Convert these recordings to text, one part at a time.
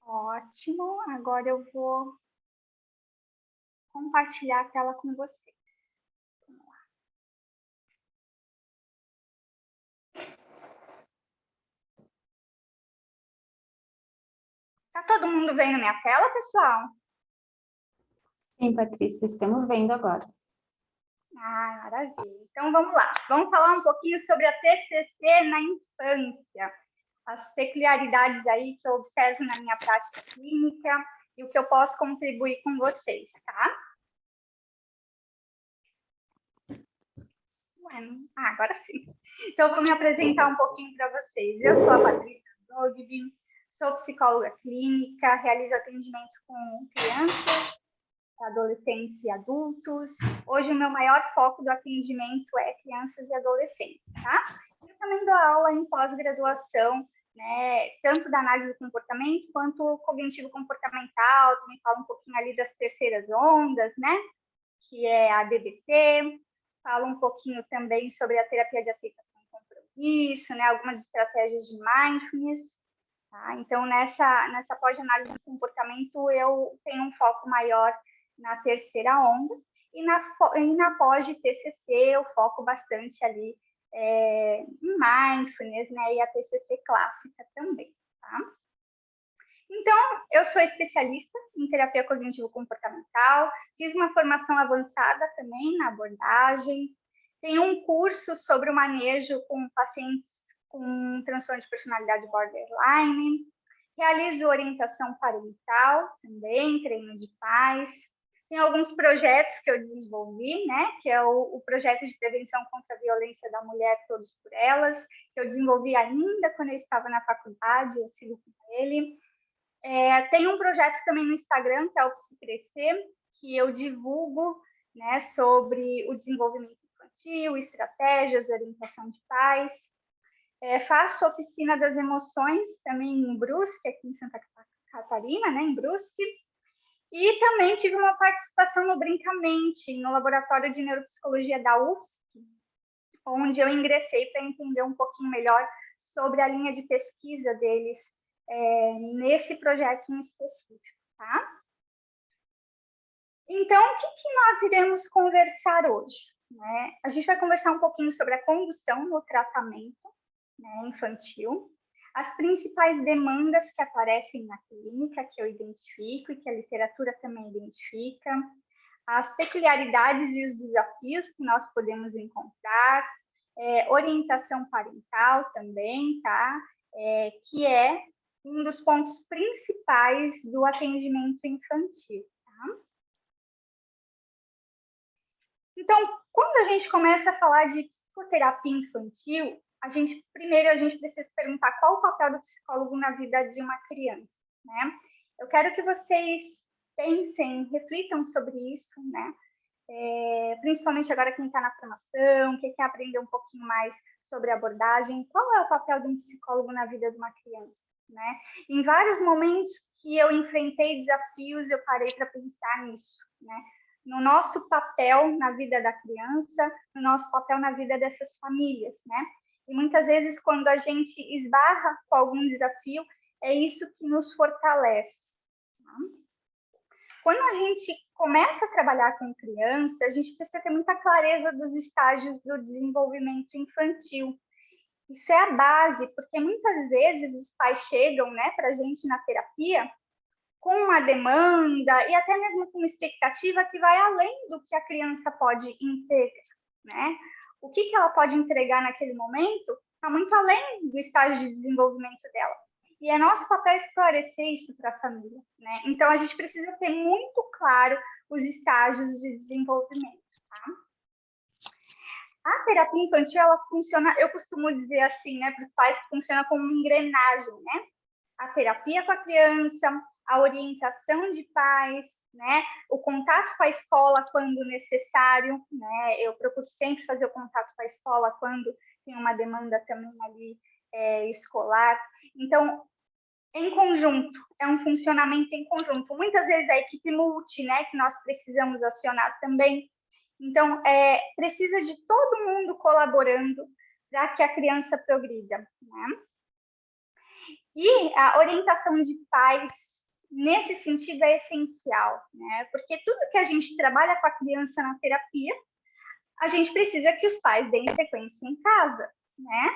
Ótimo. Agora eu vou compartilhar a tela com vocês. Vamos lá. Tá todo mundo vendo minha tela, pessoal? Sim, Patrícia, estamos vendo agora. Ah, maravilha. Então, vamos lá. Vamos falar um pouquinho sobre a TCC na infância. As peculiaridades aí que eu observo na minha prática clínica e o que eu posso contribuir com vocês, tá? Agora sim. Então, eu vou me apresentar um pouquinho para vocês. Eu sou a Patrícia Dogby, sou psicóloga clínica, realizo atendimento com crianças, adolescentes e adultos. Hoje, o meu maior foco do atendimento é crianças e adolescentes, tá? Eu também dou aula em pós-graduação, né, tanto da análise do comportamento quanto cognitivo-comportamental, também falo um pouquinho ali das terceiras ondas, né, que é a DBT, falo um pouquinho também sobre a terapia de aceitação e compromisso, né, algumas estratégias de mindfulness, tá? Então, nessa pós-análise do comportamento, eu tenho um foco maior na terceira onda, e na pós de TCC eu foco bastante ali em mindfulness, né, e a TCC clássica também, tá? Então, eu sou especialista em terapia cognitivo-comportamental, fiz uma formação avançada também na abordagem, tenho um curso sobre o manejo com pacientes com transtorno de personalidade borderline, realizo orientação parental também, treino de pais, tem alguns projetos que eu desenvolvi, né, que é o projeto de prevenção contra a violência da mulher, Todos por Elas, que eu desenvolvi ainda quando eu estava na faculdade, eu sigo com ele. Tem um projeto também no Instagram, que é o Psi Crescer, que eu divulgo, né, sobre o desenvolvimento infantil, estratégias, orientação de pais. Faço oficina das emoções também em Brusque, aqui em Santa Catarina, né, em Brusque. E também tive uma participação no Brincamente, no Laboratório de Neuropsicologia da UFSC, onde eu ingressei para entender um pouquinho melhor sobre a linha de pesquisa deles nesse projeto em específico, tá? Então, o que nós iremos conversar hoje? Né? A gente vai conversar um pouquinho sobre a condução no tratamento, né, infantil, as principais demandas que aparecem na clínica, que eu identifico e que a literatura também identifica, as peculiaridades e os desafios que nós podemos encontrar, orientação parental também, tá? Que é um dos pontos principais do atendimento infantil, tá? Então, quando a gente começa a falar de psicoterapia infantil, primeiro a gente precisa perguntar qual o papel do psicólogo na vida de uma criança, né? Eu quero que vocês pensem, reflitam sobre isso, né? Principalmente agora quem está na formação, quem quer aprender um pouquinho mais sobre abordagem, qual é o papel de um psicólogo na vida de uma criança, né? Em vários momentos que eu enfrentei desafios, eu parei para pensar nisso, né? No nosso papel na vida da criança, no nosso papel na vida dessas famílias, né? E muitas vezes, quando a gente esbarra com algum desafio, é isso que nos fortalece. Tá? Quando a gente começa a trabalhar com criança, a gente precisa ter muita clareza dos estágios do desenvolvimento infantil. Isso é a base, porque muitas vezes os pais chegam, né, para a gente na terapia com uma demanda e até mesmo com uma expectativa que vai além do que a criança pode entregar, né? O que ela pode entregar naquele momento está muito além do estágio de desenvolvimento dela. E é nosso papel esclarecer isso para a família, né? Então, a gente precisa ter muito claro os estágios de desenvolvimento, tá? A terapia infantil, ela funciona, eu costumo dizer assim, né, para os pais, que funciona como uma engrenagem, né? A terapia com a criança, a orientação de pais, né? O contato com a escola quando necessário, né? Eu procuro sempre fazer o contato com a escola quando tem uma demanda também ali escolar. Então, em conjunto, é um funcionamento em conjunto. Muitas vezes a equipe multi, né, que nós precisamos acionar também. Então, precisa de todo mundo colaborando para que a criança progrida, né? E a orientação de pais nesse sentido é essencial, né? Porque tudo que a gente trabalha com a criança na terapia, a gente precisa que os pais deem sequência em casa, né?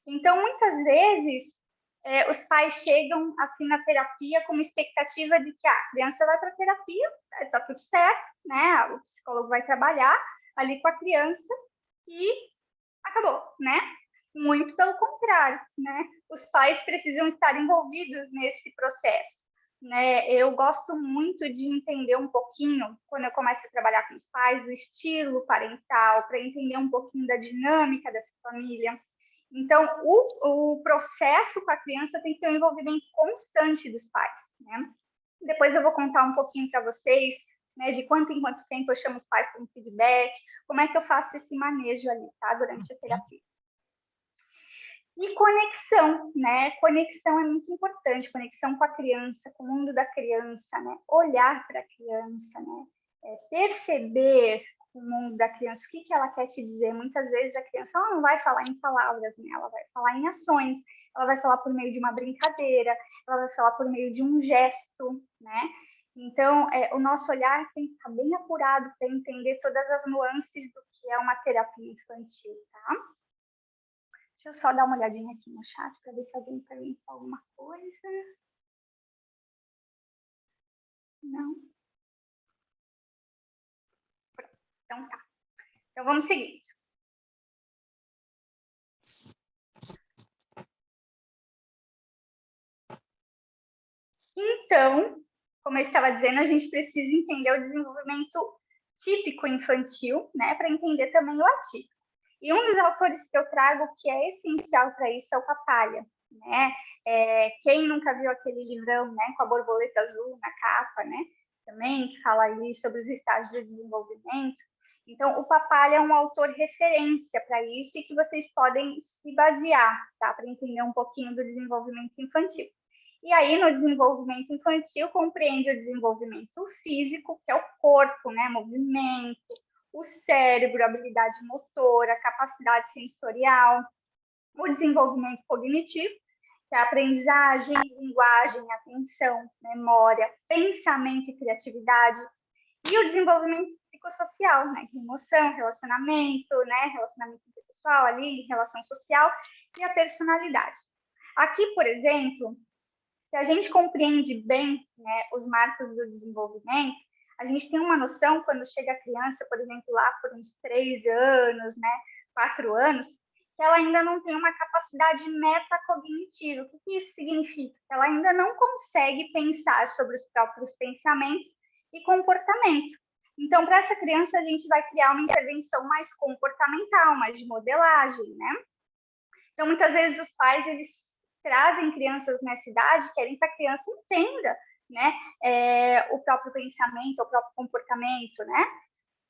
Então, muitas vezes, os pais chegam assim na terapia com uma expectativa de que a criança vai para a terapia, está tudo certo, né? O psicólogo vai trabalhar ali com a criança e acabou, né? Muito pelo contrário, né? Os pais precisam estar envolvidos nesse processo, né? Eu gosto muito de entender um pouquinho, quando eu começo a trabalhar com os pais, o estilo parental, para entender um pouquinho da dinâmica dessa família. Então, o processo com a criança tem que ter um envolvimento constante dos pais, né? Depois eu vou contar um pouquinho para vocês, né, de quanto em quanto tempo eu chamo os pais para um feedback, como é que eu faço esse manejo ali, tá, durante a terapia. E conexão, né? Conexão é muito importante, conexão com a criança, com o mundo da criança, né? Olhar para a criança, né? Perceber o mundo da criança, o que ela quer te dizer. Muitas vezes a criança ela não vai falar em palavras, né? Ela vai falar em ações, ela vai falar por meio de uma brincadeira, ela vai falar por meio de um gesto, né? Então, o nosso olhar tem que estar bem apurado para entender todas as nuances do que é uma terapia infantil, tá? Deixa eu só dar uma olhadinha aqui no chat para ver se alguém perguntou alguma coisa. Não? Então tá. Então vamos seguir. Então, como eu estava dizendo, a gente precisa entender o desenvolvimento típico infantil, né, para entender também o atípico. E um dos autores que eu trago que é essencial para isso é o Papalha, né? Quem nunca viu aquele livrão, né, com a borboleta azul na capa, né? Também que fala ali sobre os estágios de desenvolvimento. Então, o Papalha é um autor referência para isso e que vocês podem se basear, tá? Para entender um pouquinho do desenvolvimento infantil. E aí, no desenvolvimento infantil, compreende o desenvolvimento físico, que é o corpo, né? Movimento, o cérebro, habilidade motora, capacidade sensorial, o desenvolvimento cognitivo, que é a aprendizagem, linguagem, atenção, memória, pensamento e criatividade, e o desenvolvimento psicossocial, né? Que é emoção, relacionamento, né? Relacionamento interpessoal ali, relação social e a personalidade. Aqui, por exemplo, se a gente compreende bem, né, os marcos do desenvolvimento, a gente tem uma noção, quando chega a criança, por exemplo, lá por uns 3 anos, né, 4 anos, que ela ainda não tem uma capacidade metacognitiva. O que isso significa? Ela ainda não consegue pensar sobre os próprios pensamentos e comportamento. Então, para essa criança, a gente vai criar uma intervenção mais comportamental, mais de modelagem, né? Então, muitas vezes, os pais, eles trazem crianças nessa idade, querem que a criança entenda, né, o próprio pensamento, o próprio comportamento, né?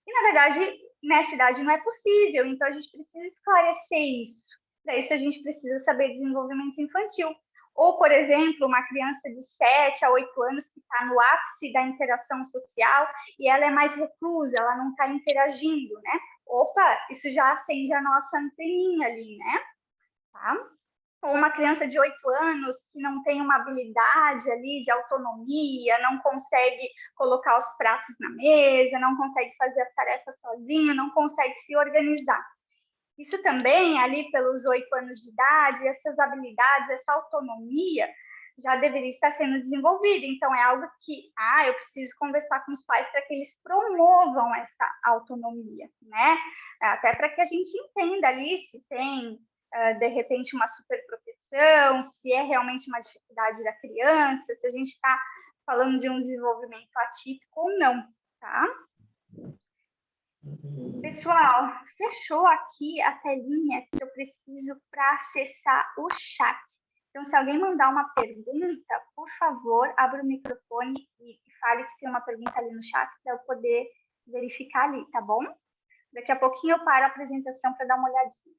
E, na verdade, nessa idade não é possível, então a gente precisa esclarecer isso. Para isso, a gente precisa saber desenvolvimento infantil. Ou, por exemplo, uma criança de 7 a 8 anos que está no ápice da interação social e ela é mais reclusa, ela não está interagindo, né? Opa, isso já acende a nossa anteninha ali, né? Tá? Ou uma criança de 8 anos que não tem uma habilidade ali de autonomia, não consegue colocar os pratos na mesa, não consegue fazer as tarefas sozinho, não consegue se organizar. Isso também, ali pelos 8 anos de idade, essas habilidades, essa autonomia já deveria estar sendo desenvolvida. Então, é algo que, eu preciso conversar com os pais para que eles promovam essa autonomia, né? Até para que a gente entenda ali se tem de repente, uma superproteção, se é realmente uma dificuldade da criança, se a gente está falando de um desenvolvimento atípico ou não, tá? Pessoal, fechou aqui a telinha que eu preciso para acessar o chat. Então, se alguém mandar uma pergunta, por favor, abra o microfone e fale que tem uma pergunta ali no chat para eu poder verificar ali, tá bom? Daqui a pouquinho eu paro a apresentação para dar uma olhadinha.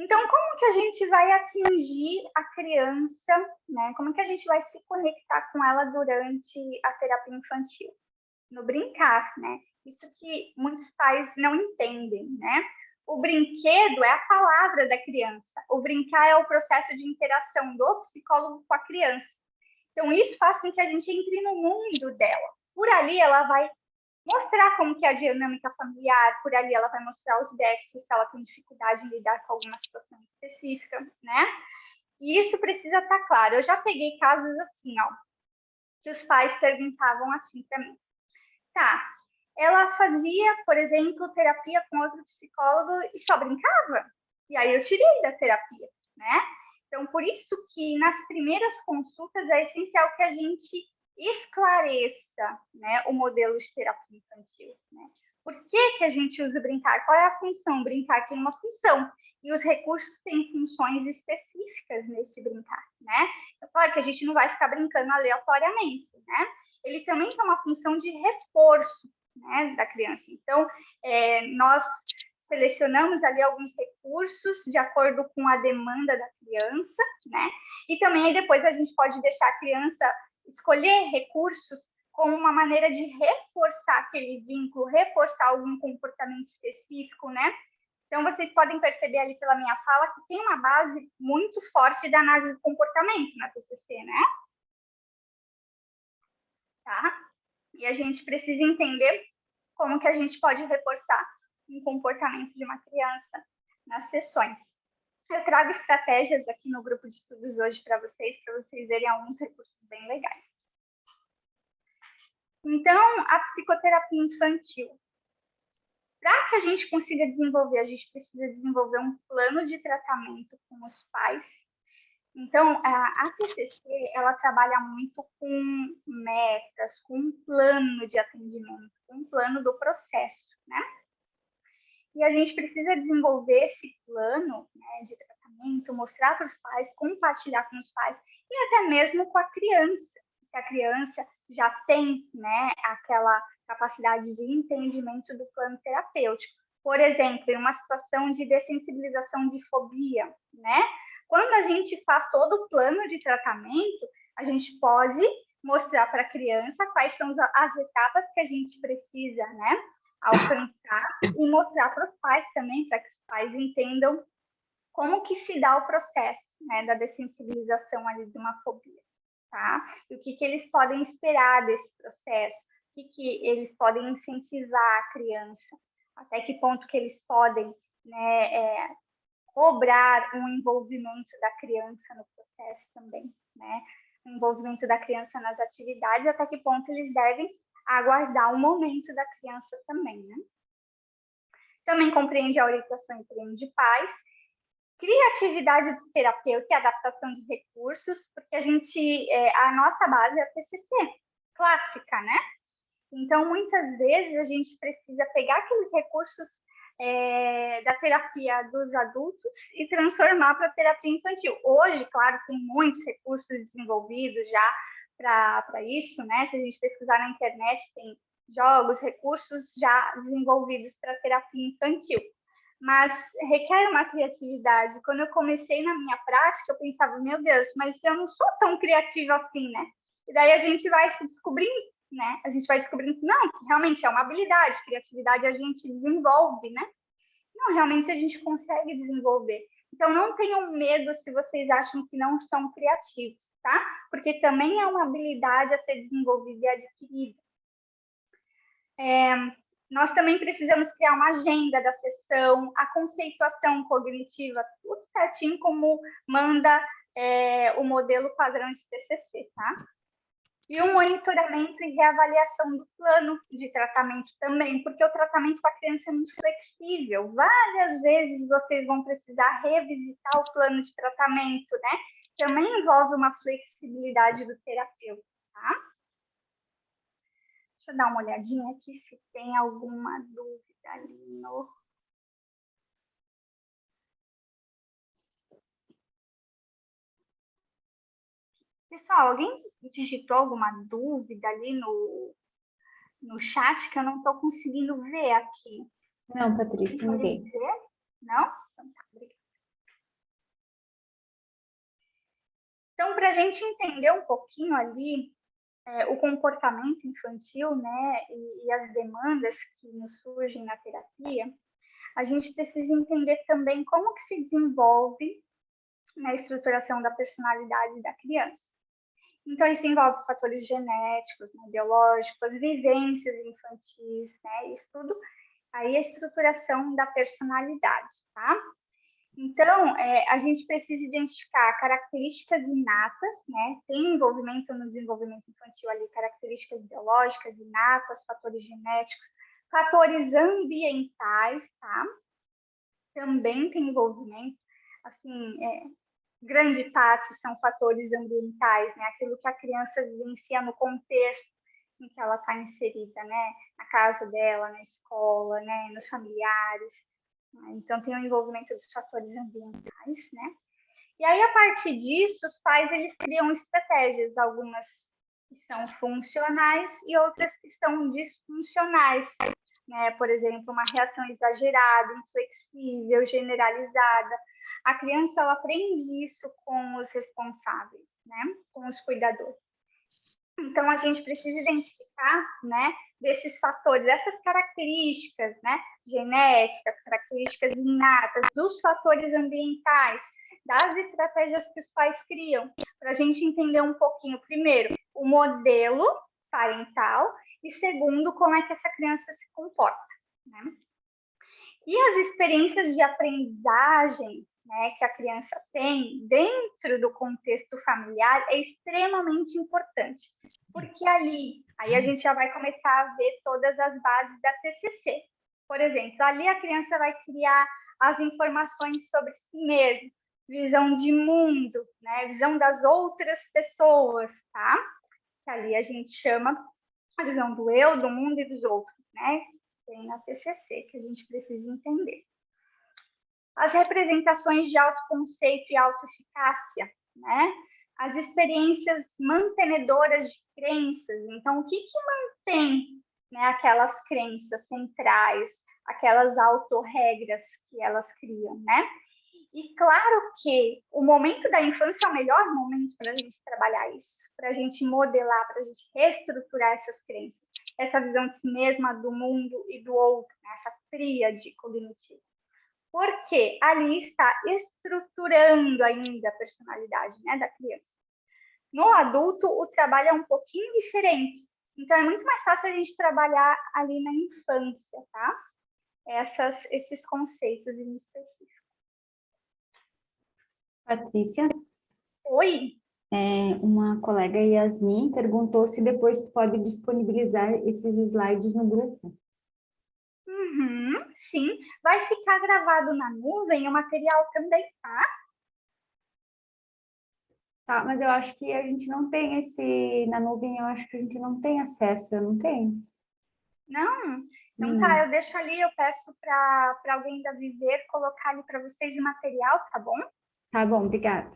Então, como que a gente vai atingir a criança, né? Como que a gente vai se conectar com ela durante a terapia infantil? No brincar, né? Isso que muitos pais não entendem, né? O brinquedo é a palavra da criança. O brincar é o processo de interação do psicólogo com a criança. Então, isso faz com que a gente entre no mundo dela. Por ali, ela vai mostrar como que é a dinâmica familiar, por ali ela vai mostrar os déficits, se ela tem dificuldade em lidar com alguma situação específica, né? E isso precisa estar claro. Eu já peguei casos assim, ó, que os pais perguntavam assim para mim. Tá, ela fazia, por exemplo, terapia com outro psicólogo e só brincava. E aí eu tirei da terapia, né? Então, por isso que nas primeiras consultas é essencial que a gente esclareça, né, o modelo de terapia infantil, né? Por que a gente usa o brincar? Qual é a função? Brincar tem uma função. E os recursos têm funções específicas nesse brincar, né? É claro que a gente não vai ficar brincando aleatoriamente, né? Ele também tem uma função de reforço, né, da criança. Então, nós selecionamos ali alguns recursos de acordo com a demanda da criança, né? E também aí depois a gente pode deixar a criança escolher recursos como uma maneira de reforçar aquele vínculo, reforçar algum comportamento específico, né? Então, vocês podem perceber ali pela minha fala que tem uma base muito forte da análise do comportamento na TCC, né? Tá? E a gente precisa entender como que a gente pode reforçar um comportamento de uma criança nas sessões. Eu trago estratégias aqui no grupo de estudos hoje para vocês verem alguns recursos bem legais. Então, a psicoterapia infantil. Para que a gente consiga desenvolver, a gente precisa desenvolver um plano de tratamento com os pais. Então, a TCC, ela trabalha muito com metas, com um plano de atendimento, com um plano do processo, né? E a gente precisa desenvolver esse plano, né, de tratamento, mostrar para os pais, compartilhar com os pais e até mesmo com a criança, se a criança já tem, né, aquela capacidade de entendimento do plano terapêutico. Por exemplo, em uma situação de dessensibilização de fobia, né? Quando a gente faz todo o plano de tratamento, a gente pode mostrar para a criança quais são as etapas que a gente precisa, né, alcançar e mostrar para os pais também, para que os pais entendam como que se dá o processo, né, da dessensibilização ali de uma fobia, tá? E o que eles podem esperar desse processo, o que eles podem incentivar a criança, até que ponto que eles podem, né, cobrar um envolvimento da criança no processo também, né? O envolvimento da criança nas atividades, até que ponto eles devem aguardar o momento da criança também, né? Também compreende a orientação e treino de pais, criatividade terapêutica e adaptação de recursos, porque a nossa base é a TCC, clássica, né? Então, muitas vezes, a gente precisa pegar aqueles recursos da terapia dos adultos e transformar para a terapia infantil. Hoje, claro, tem muitos recursos desenvolvidos já para isso, né? Se a gente pesquisar na internet, tem jogos, recursos já desenvolvidos para terapia infantil. Mas requer uma criatividade. Quando eu comecei na minha prática, eu pensava, meu Deus, mas eu não sou tão criativa assim, né? E daí a gente vai se descobrindo, né? A gente vai descobrindo que não, que realmente é uma habilidade, criatividade a gente desenvolve, né? Não, realmente a gente consegue desenvolver. Então, não tenham medo se vocês acham que não são criativos, tá? Porque também é uma habilidade a ser desenvolvida e adquirida. Nós também precisamos criar uma agenda da sessão, a conceituação cognitiva, tudo certinho como manda o modelo padrão de TCC, tá? E o monitoramento e reavaliação do plano de tratamento também, porque o tratamento para a criança é muito flexível. Várias vezes vocês vão precisar revisitar o plano de tratamento, né? Também envolve uma flexibilidade do terapeuta, tá? Deixa eu dar uma olhadinha aqui se tem alguma dúvida ali no... Pessoal, alguém digitou alguma dúvida ali no chat que eu não estou conseguindo ver aqui? Não, Patrícia, ninguém. Não? Então tá, obrigada. Então, para a gente entender um pouquinho ali o comportamento infantil, né, e as demandas que nos surgem na terapia, a gente precisa entender também como que se desenvolve na estruturação da personalidade da criança. Então, isso envolve fatores genéticos, né, biológicos, vivências infantis, né, isso tudo, aí a estruturação da personalidade, tá? Então, a gente precisa identificar características inatas, né? Tem envolvimento no desenvolvimento infantil ali, características biológicas inatas, fatores genéticos, fatores ambientais, tá? Também tem envolvimento, assim, grande parte são fatores ambientais, né? Aquilo que a criança vivencia no contexto em que ela está inserida, né? Na casa dela, na escola, né? Nos familiares. Então, tem o envolvimento dos fatores ambientais, né? E aí, a partir disso, os pais, eles criam estratégias, algumas que são funcionais e outras que são disfuncionais, né? Por exemplo, uma reação exagerada, inflexível, generalizada. A criança, ela aprende isso com os responsáveis, né? Com os cuidadores. Então, a gente precisa identificar, né, desses fatores, dessas características, né, genéticas, características inatas, dos fatores ambientais, das estratégias que os pais criam, para a gente entender um pouquinho, primeiro, o modelo parental e, segundo, como é que essa criança se comporta, né? E as experiências de aprendizagem, né, que a criança tem dentro do contexto familiar é extremamente importante, porque ali, aí a gente já vai começar a ver todas as bases da TCC. Por exemplo, ali a criança vai criar as informações sobre si mesma, visão de mundo, né, visão das outras pessoas, tá? Que ali a gente chama a visão do eu, do mundo e dos outros, né? Tem na TCC, que a gente precisa entender. As representações de autoconceito e autoeficácia, né? As experiências mantenedoras de crenças. Então, o que mantém, né, aquelas crenças centrais, aquelas autorregras que elas criam, né? E claro que o momento da infância é o melhor momento para a gente trabalhar isso, para a gente modelar, para a gente reestruturar essas crenças, essa visão de si mesma, do mundo e do outro, né? Essa tríade cognitiva. Porque ali está estruturando ainda a personalidade, né, da criança. No adulto, o trabalho é um pouquinho diferente. Então, é muito mais fácil a gente trabalhar ali na infância, tá? Esses conceitos em específico. Patrícia, Oi? uma colega Yasmin perguntou se depois tu pode disponibilizar esses slides no grupo. Sim, vai ficar gravado na nuvem o material também, tá? Tá, mas eu acho que a gente não tem na nuvem, eu acho que a gente não tem acesso, eu não tenho. Não? Então tá, eu deixo ali, eu peço para alguém da Viver colocar ali para vocês o material, tá bom? Tá bom, obrigada.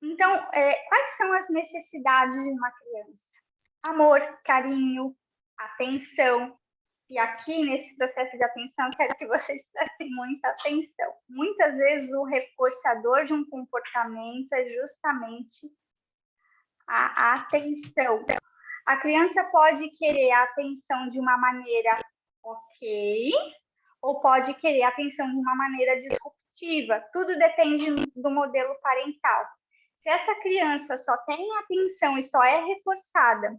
Então, quais são as necessidades de uma criança? Amor, carinho, atenção. E aqui, nesse processo de atenção, quero que vocês prestem muita atenção. Muitas vezes, o reforçador de um comportamento é justamente a atenção. A criança pode querer a atenção de uma maneira ok, ou pode querer a atenção de uma maneira disruptiva. Tudo depende do modelo parental. Se essa criança só tem atenção e só é reforçada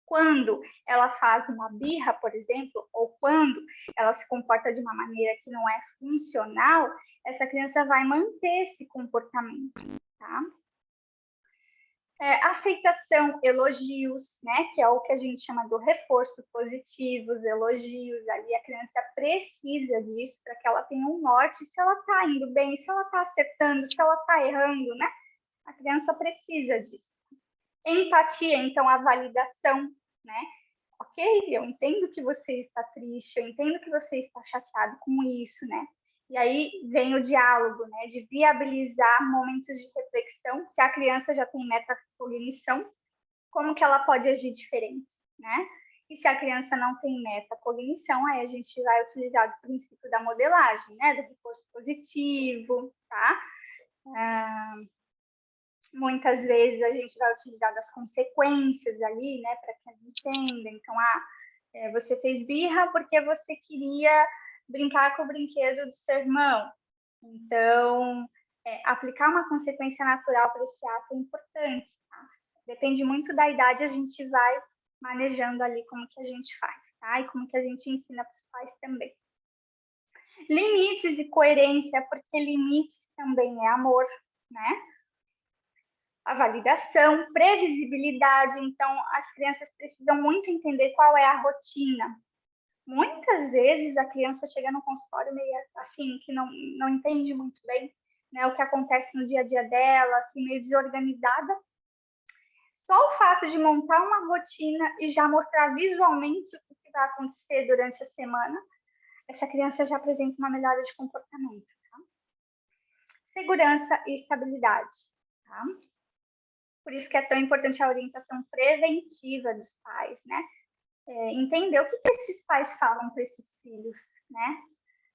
quando ela faz uma birra, por exemplo, ou quando ela se comporta de uma maneira que não é funcional, essa criança vai manter esse comportamento, tá? Aceitação, elogios, né? Que é o que a gente chama do reforço positivo, os elogios. Ali a criança precisa disso para que ela tenha um norte se ela está indo bem, se ela está acertando, se ela está errando, né? A criança precisa disso. Empatia, então, a validação, né? Ok, eu entendo que você está triste, eu entendo que você está chateado com isso, né? E aí vem o diálogo, né? De viabilizar momentos de reflexão. Se a criança já tem metacognição, como que ela pode agir diferente, né? E se a criança não tem metacognição, aí a gente vai utilizar o princípio da modelagem, né? Do reforço positivo, tá? Muitas vezes a gente vai utilizar das consequências ali, né, para que a gente entenda. Então, Você fez birra porque você queria brincar com o brinquedo do seu irmão. Então, aplicar uma consequência natural para esse ato é importante, tá? Depende muito da idade, a gente vai manejando ali como que a gente faz, tá? E como que a gente ensina para os pais também. Limites e coerência, porque limites também é amor, né? A validação, previsibilidade, então as crianças precisam muito entender qual é a rotina. Muitas vezes a criança chega no consultório meio assim, que não entende muito bem, né, o que acontece no dia a dia dela, assim, meio desorganizada. Só o fato de montar uma rotina e já mostrar visualmente o que vai acontecer durante a semana, essa criança já apresenta uma melhora de comportamento. Tá? Segurança e estabilidade. Tá? Por isso que é tão importante a orientação preventiva dos pais, né? Entender o que esses pais falam para esses filhos, né?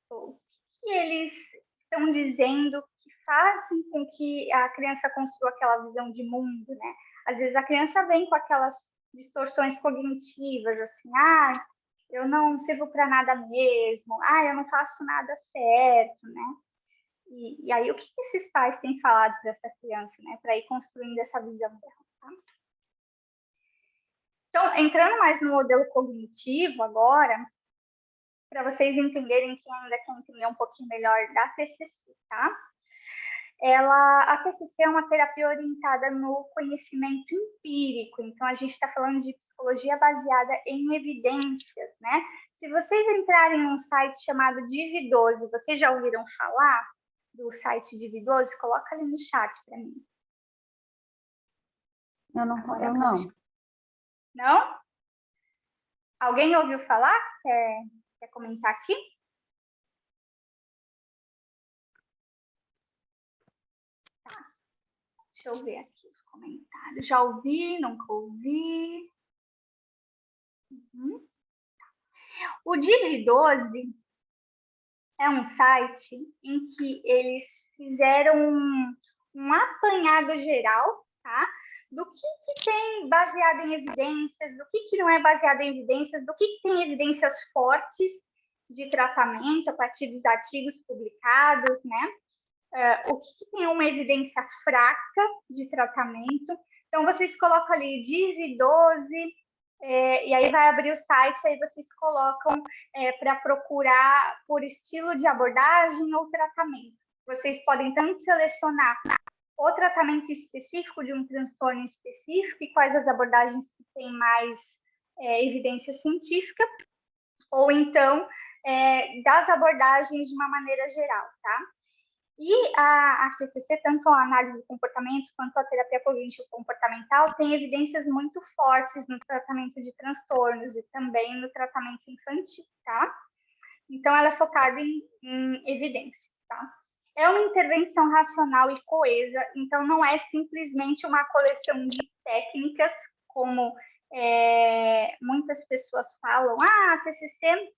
O que eles estão dizendo que fazem com que a criança construa aquela visão de mundo, né? Às vezes a criança vem com aquelas distorções cognitivas, assim, eu não sirvo para nada mesmo, eu não faço nada certo, né? E aí, o que esses pais têm falado para essa criança, né? Para ir construindo essa visão dela, tá? Então, entrando mais no modelo cognitivo agora, para vocês entenderem, quem ainda quer entender um pouquinho melhor da TCC, tá? A TCC é uma terapia orientada no conhecimento empírico, então a gente está falando de psicologia baseada em evidências, né? Se vocês entrarem num site chamado Div12, vocês já ouviram falar do site Div12? Coloca ali no chat para mim. Eu não. Não? Alguém ouviu falar? Quer comentar aqui? Tá. Deixa eu ver aqui os comentários. Já ouvi, nunca ouvi. Uhum. O Div12 é um site em que eles fizeram um apanhado geral, tá? Do que tem baseado em evidências, do que não é baseado em evidências, do que tem evidências fortes de tratamento a partir dos artigos publicados, né? O que tem uma evidência fraca de tratamento. Então, vocês colocam ali Div12, e aí vai abrir o site, aí vocês colocam para procurar por estilo de abordagem ou tratamento. Vocês podem tanto selecionar o tratamento específico de um transtorno específico e quais as abordagens que têm mais evidência científica, ou então das abordagens de uma maneira geral, tá? E a TCC, tanto a análise do comportamento quanto a terapia cognitivo-comportamental, tem evidências muito fortes no tratamento de transtornos e também no tratamento infantil, tá? Então, ela é focada em evidências, tá? É uma intervenção racional e coesa, então não é simplesmente uma coleção de técnicas, como muitas pessoas falam, a TCC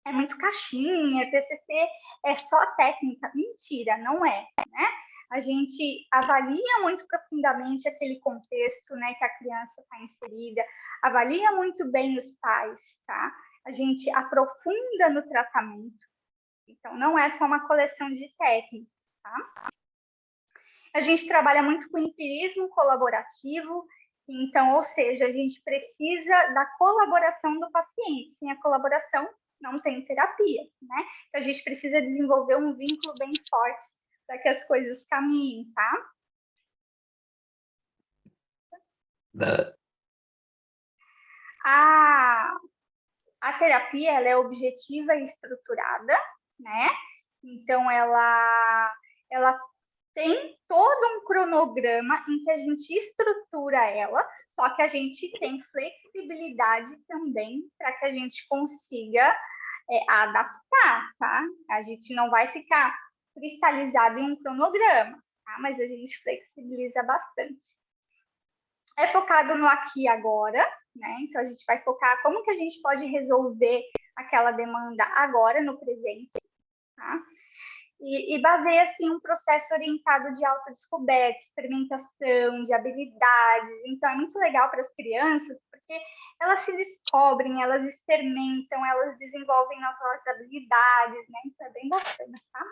é muito caixinha, TCC é só técnica. Mentira, não é, né? A gente avalia muito profundamente aquele contexto, né, que a criança está inserida, avalia muito bem os pais, tá? A gente aprofunda no tratamento. Então, não é só uma coleção de técnicas, tá? A gente trabalha muito com empirismo colaborativo, então, ou seja, a gente precisa da colaboração do paciente. Sem a colaboração, não tem terapia, né? Então, a gente precisa desenvolver um vínculo bem forte para que as coisas caminhem, tá? A terapia, ela é objetiva e estruturada, né? Então, ela tem todo um cronograma em que a gente estrutura ela, só que a gente tem flexibilidade também para que a gente consiga adaptar, tá? A gente não vai ficar cristalizado em um cronograma, tá? Mas a gente flexibiliza bastante. É focado no aqui e agora, né? Então, a gente vai focar como que a gente pode resolver aquela demanda agora, no presente, tá? E baseia, assim, um processo orientado de autodescoberta, experimentação, de habilidades. Então, é muito legal para as crianças, porque porque elas se descobrem, elas experimentam, elas desenvolvem novas habilidades, né? Então é bem bacana, tá?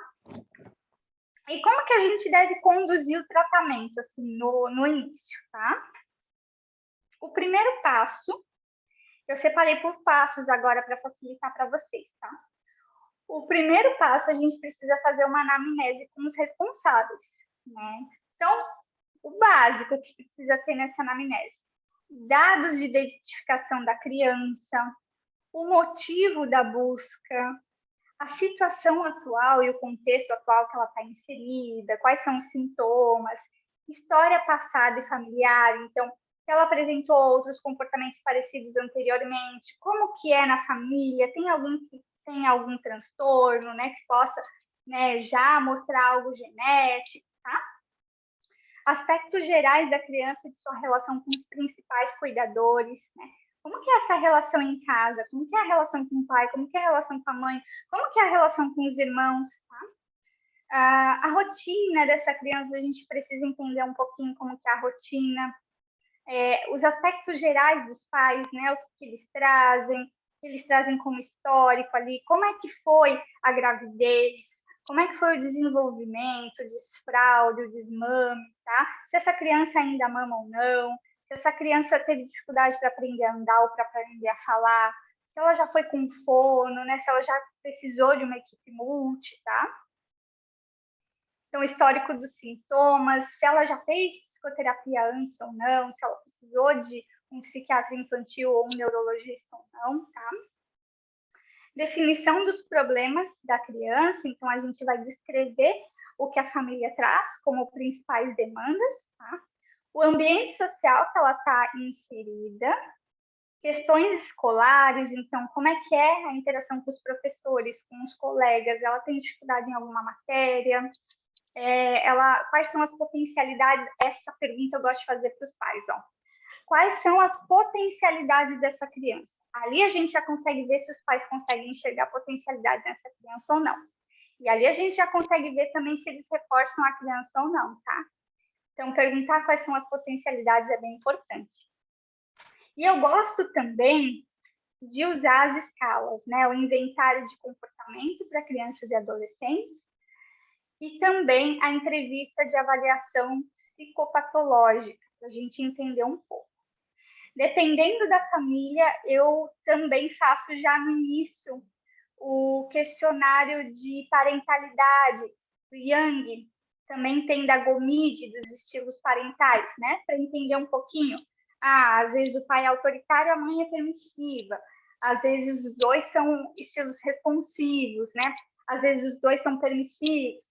E como que a gente deve conduzir o tratamento, assim, no início, tá? O primeiro passo, eu separei por passos agora para facilitar para vocês, tá? O primeiro passo, a gente precisa fazer uma anamnese com os responsáveis, né? Então, o básico que precisa ter nessa anamnese: dados de identificação da criança, o motivo da busca, a situação atual e o contexto atual que ela está inserida, quais são os sintomas, história passada e familiar, então, se ela apresentou outros comportamentos parecidos anteriormente, como que é na família, tem alguém que tem algum transtorno, né, que possa, né, já mostrar algo genético, tá? Aspectos gerais da criança e de sua relação com os principais cuidadores, né? Como que é essa relação em casa? Como que é a relação com o pai? Como que é a relação com a mãe? Como que é a relação com os irmãos? Tá? A rotina dessa criança, a gente precisa entender um pouquinho como que é a rotina. Os aspectos gerais dos pais, né? O que eles trazem como histórico ali, como é que foi a gravidez, como é que foi o desenvolvimento, o desfraude, o desmame, tá? Se essa criança ainda mama ou não, se essa criança teve dificuldade para aprender a andar ou para aprender a falar, se ela já foi com fono, né? Se ela já precisou de uma equipe multi, tá? Então, histórico dos sintomas, se ela já fez psicoterapia antes ou não, se ela precisou de um psiquiatra infantil ou um neurologista ou não, tá? Definição dos problemas da criança, então a gente vai descrever o que a família traz como principais demandas, tá? O ambiente social que ela está inserida, questões escolares, então como é que é a interação com os professores, com os colegas, ela tem dificuldade em alguma matéria, quais são as potencialidades, essa pergunta eu gosto de fazer para os pais, ó. Quais são as potencialidades dessa criança? Ali a gente já consegue ver se os pais conseguem enxergar a potencialidade nessa criança ou não. E ali a gente já consegue ver também se eles reforçam a criança ou não, tá? Então, perguntar quais são as potencialidades é bem importante. E eu gosto também de usar as escalas, né? O inventário de comportamento para crianças e adolescentes e também a entrevista de avaliação psicopatológica, para a gente entender um pouco. Dependendo da família, eu também faço já no início o questionário de parentalidade, do Young, também tem da Gomide, dos estilos parentais, né? Para entender um pouquinho. Às vezes o pai é autoritário, a mãe é permissiva. Às vezes os dois são estilos responsivos, né? Às vezes os dois são permissivos.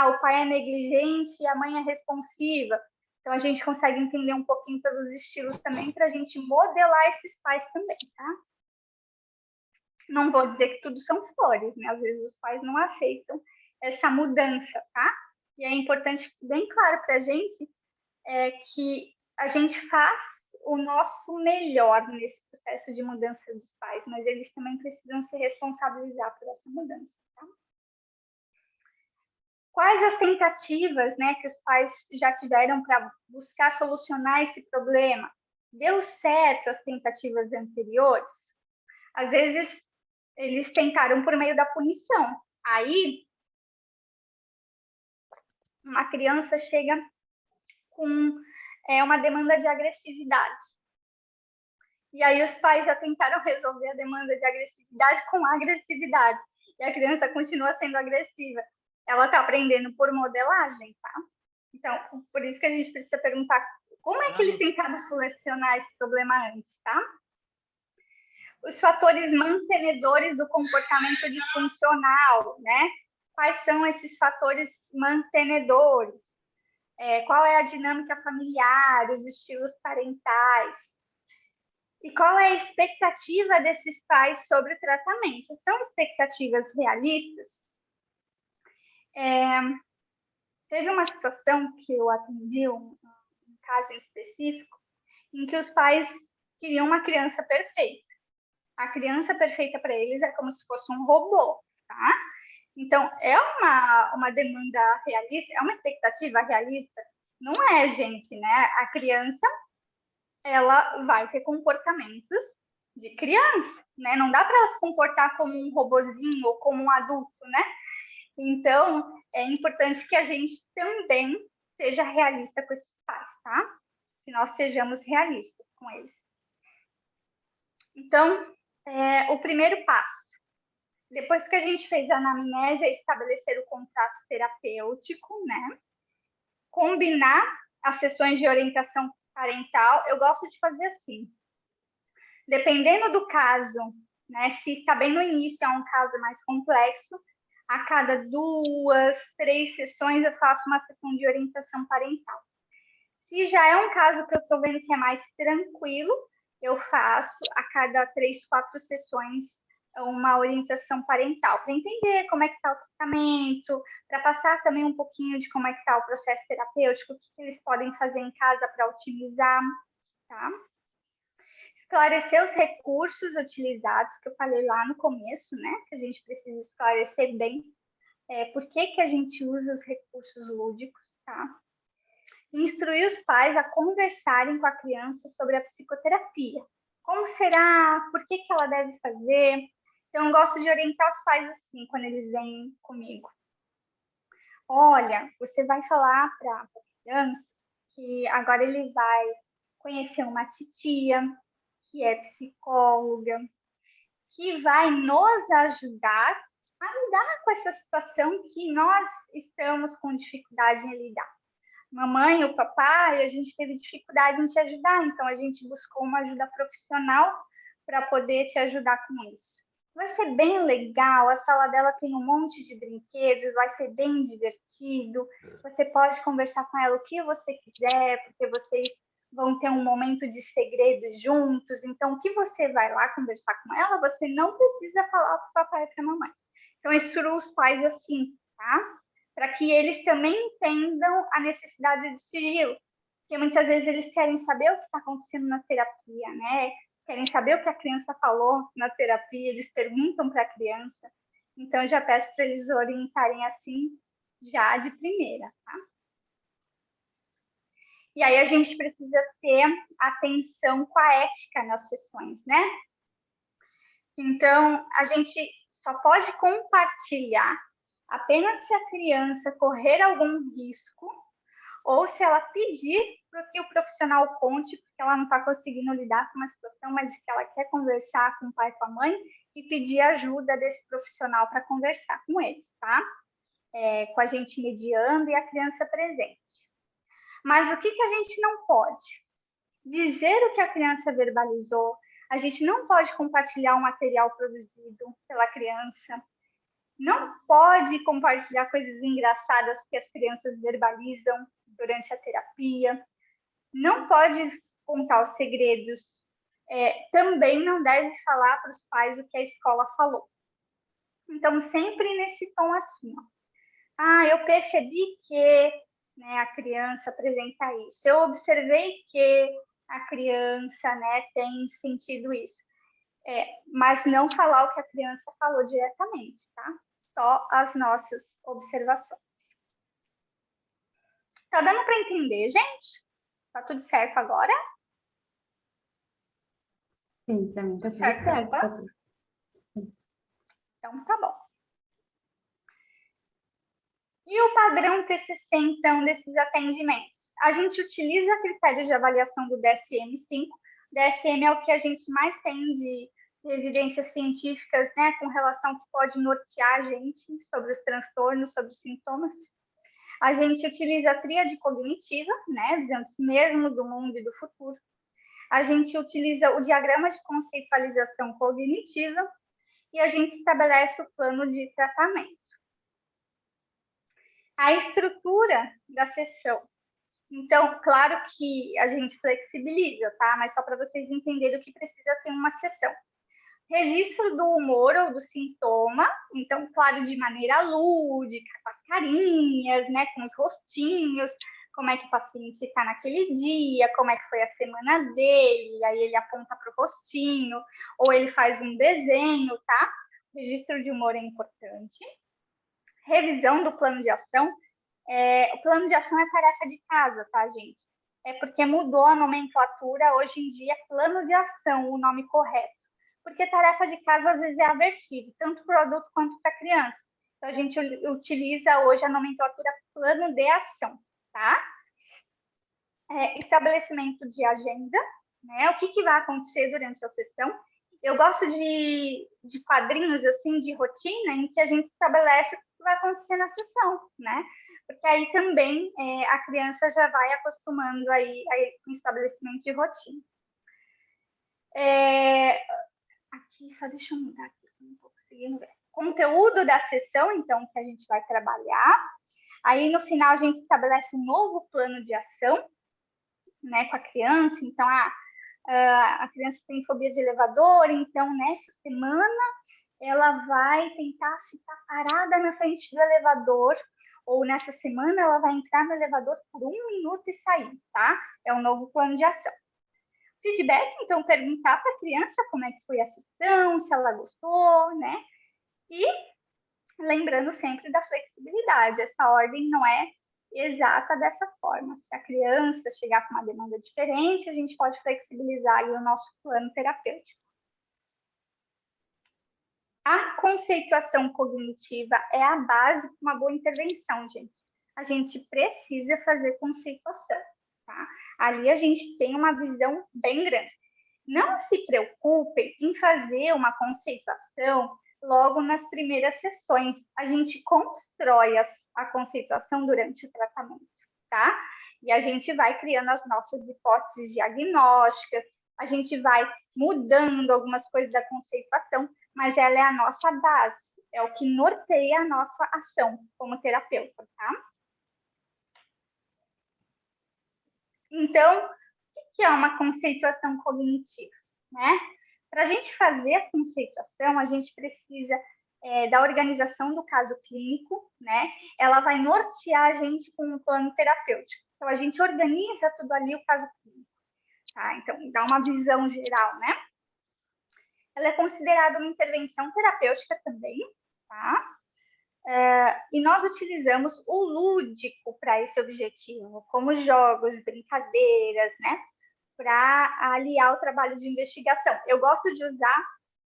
O pai é negligente e a mãe é responsiva. Então, a gente consegue entender um pouquinho pelos estilos também para a gente modelar esses pais também, tá? Não vou dizer que tudo são flores, né? Às vezes os pais não aceitam essa mudança, tá? E é importante, bem claro para a gente, que a gente faz o nosso melhor nesse processo de mudança dos pais, mas eles também precisam se responsabilizar por essa mudança, tá? Quais as tentativas, né, que os pais já tiveram para buscar solucionar esse problema? Deu certo as tentativas anteriores? Às vezes, eles tentaram por meio da punição. Aí, uma criança chega com uma demanda de agressividade. E aí, os pais já tentaram resolver a demanda de agressividade com agressividade. E a criança continua sendo agressiva. Ela está aprendendo por modelagem, tá? Então, por isso que a gente precisa perguntar como é que eles tentaram solucionar esse problema antes, tá? Os fatores mantenedores do comportamento disfuncional, né? Quais são esses fatores mantenedores? Qual é a dinâmica familiar, os estilos parentais? E qual é a expectativa desses pais sobre o tratamento? São expectativas realistas? Teve uma situação que eu atendi, um caso específico, em que os pais queriam uma criança perfeita. A criança perfeita para eles é como se fosse um robô, tá? Então, é uma demanda realista, é uma expectativa realista? Não é, gente, né? A criança, ela vai ter comportamentos de criança, né? Não dá para ela se comportar como um robozinho ou como um adulto, né? Então, é importante que a gente também seja realista com esses pais, tá? Que nós sejamos realistas com eles. Então, o primeiro passo, depois que a gente fez a anamnese, é estabelecer o contrato terapêutico, né? Combinar as sessões de orientação parental. Eu gosto de fazer assim. Dependendo do caso, né? Se está bem no início, é um caso mais complexo, a cada 2, 3 sessões eu faço uma sessão de orientação parental. Se já é um caso que eu estou vendo que é mais tranquilo, eu faço a cada 3, 4 sessões uma orientação parental, para entender como é que está o tratamento, para passar também um pouquinho de como é que está o processo terapêutico, o que eles podem fazer em casa para otimizar, tá? Esclarecer os recursos utilizados, que eu falei lá no começo, né? Que a gente precisa esclarecer bem por que a gente usa os recursos lúdicos, tá? Instruir os pais a conversarem com a criança sobre a psicoterapia. Como será? Por que ela deve fazer? Então, eu gosto de orientar os pais assim, quando eles vêm comigo. Olha, você vai falar para a criança que agora ele vai conhecer uma titia, que é psicóloga, que vai nos ajudar a lidar com essa situação que nós estamos com dificuldade em lidar. Mamãe, o papai, a gente teve dificuldade em te ajudar, então a gente buscou uma ajuda profissional para poder te ajudar com isso. Vai ser bem legal, a sala dela tem um monte de brinquedos, vai ser bem divertido, você pode conversar com ela o que você quiser, porque vocês vão ter um momento de segredo juntos, então o que você vai lá conversar com ela, você não precisa falar para o papai e para a mamãe. Então, instrua os pais assim, tá? Para que eles também entendam a necessidade de sigilo. Porque muitas vezes eles querem saber o que está acontecendo na terapia, né? Querem saber o que a criança falou na terapia, eles perguntam para a criança. Então, eu já peço para eles orientarem assim, já de primeira, tá? E aí a gente precisa ter atenção com a ética nas sessões, né? Então, a gente só pode compartilhar apenas se a criança correr algum risco ou se ela pedir para que o profissional conte, porque ela não está conseguindo lidar com uma situação, mas que ela quer conversar com o pai e com a mãe e pedir ajuda desse profissional para conversar com eles, tá? Com a gente mediando e a criança presente. Mas o que a gente não pode? Dizer o que a criança verbalizou, a gente não pode compartilhar um material produzido pela criança, não pode compartilhar coisas engraçadas que as crianças verbalizam durante a terapia, não pode contar os segredos, também não deve falar para os pais o que a escola falou. Então, sempre nesse tom assim, ó. Eu percebi que, né, a criança apresenta isso, eu observei que a criança, né, tem sentido isso. Mas não falar o que a criança falou diretamente, tá? Só as nossas observações. Tá dando para entender, gente? Tá tudo certo agora? Sim, para mim tá tudo certo. Tá tudo. Então, tá bom. E o padrão TCC, então, desses atendimentos? A gente utiliza critérios de avaliação do DSM-5. DSM é o que a gente mais tem de evidências científicas, né, com relação que pode nortear a gente sobre os transtornos, sobre os sintomas. A gente utiliza a tríade cognitiva, né, dizendo-se mesmo do mundo e do futuro. A gente utiliza o diagrama de conceitualização cognitiva e a gente estabelece o plano de tratamento. A estrutura da sessão. Então, claro que a gente flexibiliza, tá? Mas só para vocês entenderem o que precisa ter uma sessão. Registro do humor ou do sintoma, então, claro, de maneira lúdica, com as carinhas, né, com os rostinhos, como é que o paciente está naquele dia, como é que foi a semana dele, aí ele aponta para o rostinho, ou ele faz um desenho, tá? Registro de humor é importante. Revisão do plano de ação. O plano de ação é tarefa de casa, tá, gente? é porque mudou a nomenclatura, hoje em dia é plano de ação, o nome correto. Porque tarefa de casa, às vezes, é aversivo, tanto para o adulto quanto para a criança. Então, a gente utiliza hoje a nomenclatura plano de ação, tá? Estabelecimento de agenda, né? O que vai acontecer durante a sessão. Eu gosto de quadrinhos, assim, de rotina, em que a gente estabelece o que vai acontecer na sessão, né? Porque aí também a criança já vai acostumando aí com o estabelecimento de rotina. Aqui, só deixa eu mudar aqui, não estou conseguindo ver. Conteúdo da sessão, então, que a gente vai trabalhar. Aí, no final, a gente estabelece um novo plano de ação, né, com a criança. Então, a criança tem fobia de elevador, então, nessa semana, ela vai tentar ficar parada na frente do elevador, ou nessa semana ela vai entrar no elevador por 1 minuto e sair, tá? É um novo plano de ação. Feedback, então, perguntar para a criança como é que foi a sessão, se ela gostou, né? E lembrando sempre da flexibilidade, essa ordem não é exata dessa forma. Se a criança chegar com uma demanda diferente, a gente pode flexibilizar aí o nosso plano terapêutico. A conceituação cognitiva é a base para uma boa intervenção, gente. A gente precisa fazer conceituação, tá? Ali a gente tem uma visão bem grande. Não se preocupem em fazer uma conceituação logo nas primeiras sessões. A gente constrói a conceituação durante o tratamento, tá? E a gente vai criando as nossas hipóteses diagnósticas, a gente vai mudando algumas coisas da conceituação, mas ela é a nossa base, é o que norteia a nossa ação como terapeuta, tá? Então, o que é uma conceituação cognitiva, né? Para a gente fazer a conceituação, a gente precisa da organização do caso clínico, né? Ela vai nortear a gente com um plano terapêutico. Então, a gente organiza tudo ali, o caso clínico, tá? Então, dá uma visão geral, né? Ela é considerada uma intervenção terapêutica também, tá? E nós utilizamos o lúdico para esse objetivo, como jogos, brincadeiras, né? Para aliar o trabalho de investigação. Eu gosto de usar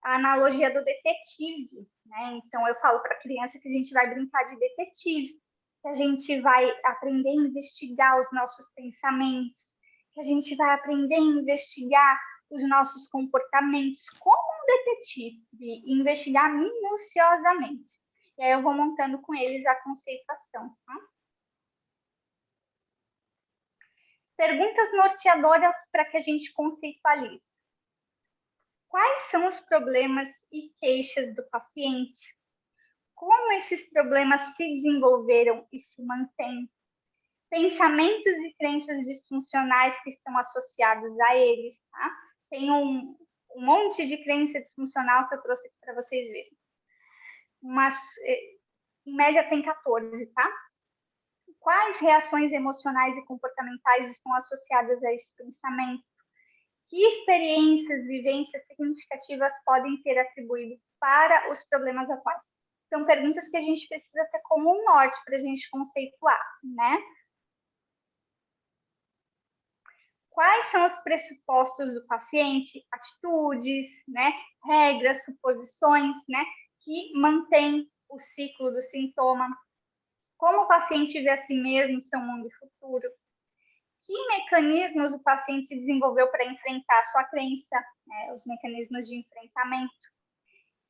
a analogia do detetive, né? Então, eu falo para a criança que a gente vai brincar de detetive, que a gente vai aprender a investigar os nossos pensamentos, que a gente vai aprender a investigar os nossos comportamentos como um detetive, investigar minuciosamente. E aí eu vou montando com eles a conceituação, tá? Perguntas norteadoras para que a gente conceitualize. Quais são os problemas e queixas do paciente? Como esses problemas se desenvolveram e se mantêm? Pensamentos e crenças disfuncionais que estão associados a eles, tá? Tem um monte de crença disfuncional que eu trouxe aqui para vocês verem. Mas, em média, tem 14, tá? Quais reações emocionais e comportamentais estão associadas a esse pensamento? Que experiências, vivências significativas podem ter atribuído para os problemas atuais? São perguntas que a gente precisa ter como um norte para a gente conceituar, né? Quais são os pressupostos do paciente, atitudes, né, regras, suposições, né, que mantêm o ciclo do sintoma? Como o paciente vê a si mesmo, seu mundo e futuro? Que mecanismos o paciente desenvolveu para enfrentar a sua crença, né, os mecanismos de enfrentamento?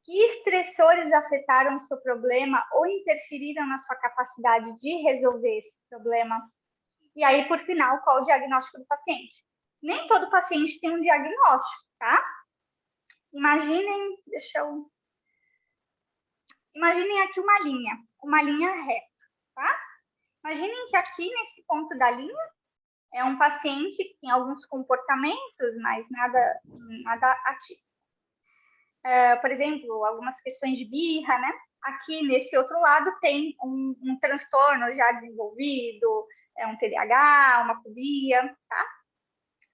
Que estressores afetaram o seu problema ou interferiram na sua capacidade de resolver esse problema? E aí, por final, qual o diagnóstico do paciente? Nem todo paciente tem um diagnóstico, tá? Imaginem aqui uma linha reta, tá? Imaginem que aqui, nesse ponto da linha, é um paciente que tem alguns comportamentos, mas nada ativo. Por exemplo, algumas questões de birra, né? Aqui, nesse outro lado, tem um transtorno já desenvolvido, um TDAH, uma fobia, tá?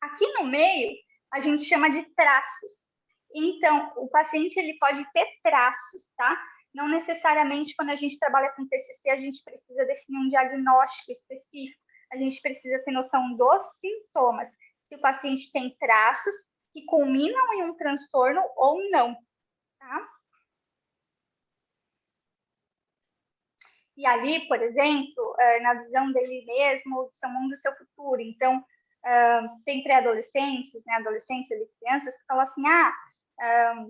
Aqui no meio, a gente chama de traços. Então, o paciente ele pode ter traços, tá? Não necessariamente, quando a gente trabalha com TCC, a gente precisa definir um diagnóstico específico. a gente precisa ter noção dos sintomas, se o paciente tem traços que culminam em um transtorno ou não, tá? E ali, por exemplo, na visão dele mesmo, do seu mundo, do seu futuro. Então, tem pré-adolescentes, né, adolescentes e crianças que falam assim,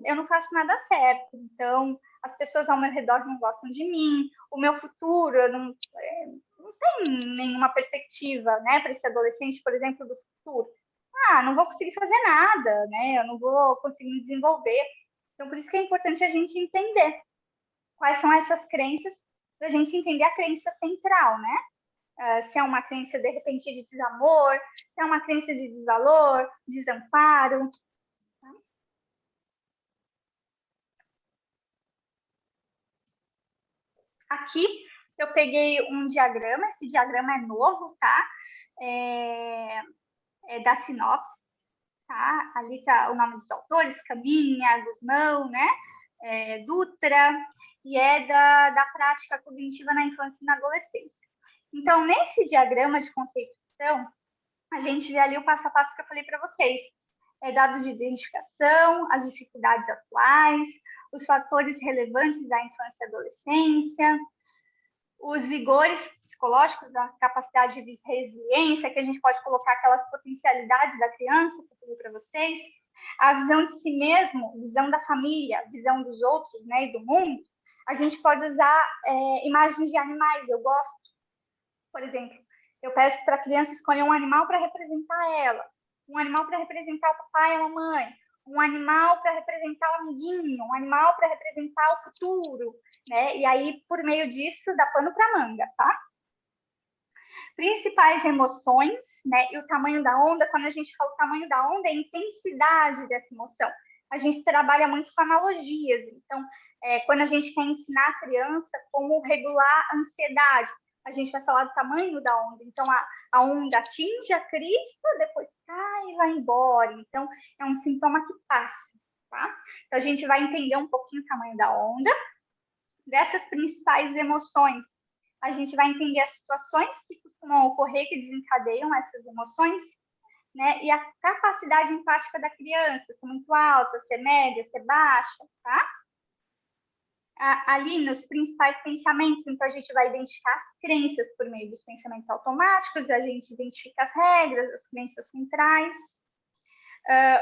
eu não faço nada certo, então as pessoas ao meu redor não gostam de mim, o meu futuro, eu não tem nenhuma perspectiva, né, para esse adolescente, por exemplo, do futuro. Não vou conseguir fazer nada, né, eu não vou conseguir me desenvolver. Então, por isso que é importante a gente entender quais são essas crenças, para a gente entender a crença central, né? Se é uma crença, de repente, de desamor, se é uma crença de desvalor, desamparo. Tá? Aqui eu peguei um diagrama, esse diagrama é novo, tá? É da sinopse, tá? Ali está o nome dos autores, Caminha, Guzmão, né? Dutra, e é da prática cognitiva na infância e na adolescência. Então, nesse diagrama de conceituação, a gente vê ali o passo a passo que eu falei para vocês. Dados de identificação, as dificuldades atuais, os fatores relevantes da infância e adolescência, os vigores psicológicos, a capacidade de resiliência, que a gente pode colocar aquelas potencialidades da criança, que eu falei para vocês, a visão de si mesmo, visão da família, visão dos outros, né, e do mundo. A gente pode usar imagens de animais. Eu gosto, por exemplo, eu peço para a criança escolher um animal para representar ela, um animal para representar o papai e a mamãe, um animal para representar o amiguinho, um animal para representar o futuro, né? E aí, por meio disso, dá pano para manga, tá? Principais emoções, né? E o tamanho da onda, quando a gente fala o tamanho da onda, é a intensidade dessa emoção. A gente trabalha muito com analogias. Então, quando a gente quer ensinar a criança como regular a ansiedade, a gente vai falar do tamanho da onda. Então, a onda atinge a crista, depois cai e vai embora. Então, é um sintoma que passa, tá? Então, a gente vai entender um pouquinho o tamanho da onda. Dessas principais emoções, a gente vai entender as situações que costumam ocorrer, que desencadeiam essas emoções, né? E a capacidade empática da criança, se é muito alta, se é média, se é baixa, tá? Ali nos principais pensamentos, então a gente vai identificar as crenças por meio dos pensamentos automáticos, a gente identifica as regras, as crenças centrais.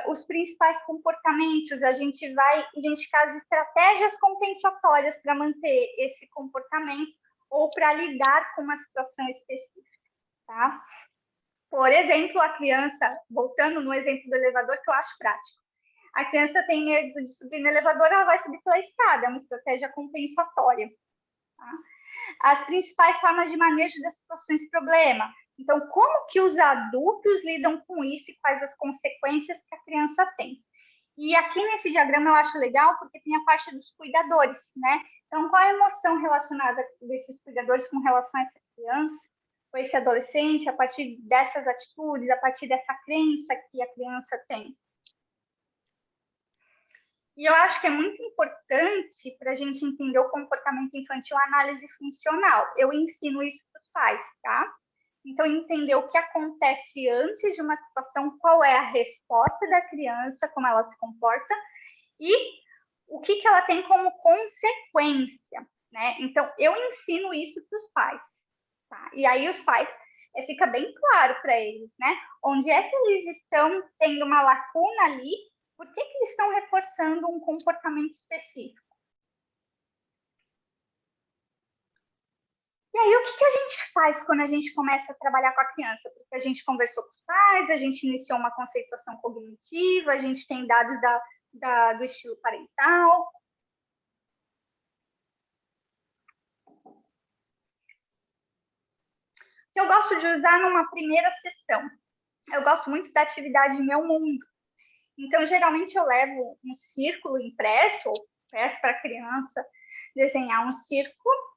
Os principais comportamentos, a gente vai identificar as estratégias compensatórias para manter esse comportamento ou para lidar com uma situação específica, tá? Por exemplo, a criança, voltando no exemplo do elevador, que eu acho prático, a criança tem medo de subir no elevador, ela vai subir pela escada, é uma estratégia compensatória. Tá? As principais formas de manejo das situações de problema. Então, como que os adultos lidam com isso e quais as consequências que a criança tem? E aqui nesse diagrama eu acho legal porque tem a parte dos cuidadores, né? Então, qual a emoção relacionada desses cuidadores com relação a essa criança, com esse adolescente, a partir dessas atitudes, a partir dessa crença que a criança tem? E eu acho que é muito importante para a gente entender o comportamento infantil, a análise funcional. Eu ensino isso para os pais, tá? Então, entender o que acontece antes de uma situação, qual é a resposta da criança, como ela se comporta, e o que ela tem como consequência, né? Então, eu ensino isso para os pais, tá? E aí os pais, fica bem claro para eles, né? Onde é que eles estão tendo uma lacuna ali, por que eles estão reforçando um comportamento específico? E aí, o que a gente faz quando a gente começa a trabalhar com a criança? Porque a gente conversou com os pais, a gente iniciou uma conceituação cognitiva, a gente tem dados do estilo parental. Eu gosto de usar numa primeira sessão. Eu gosto muito da atividade Meu Mundo. Então, geralmente, eu levo um círculo impresso, ou peço para a criança desenhar um círculo,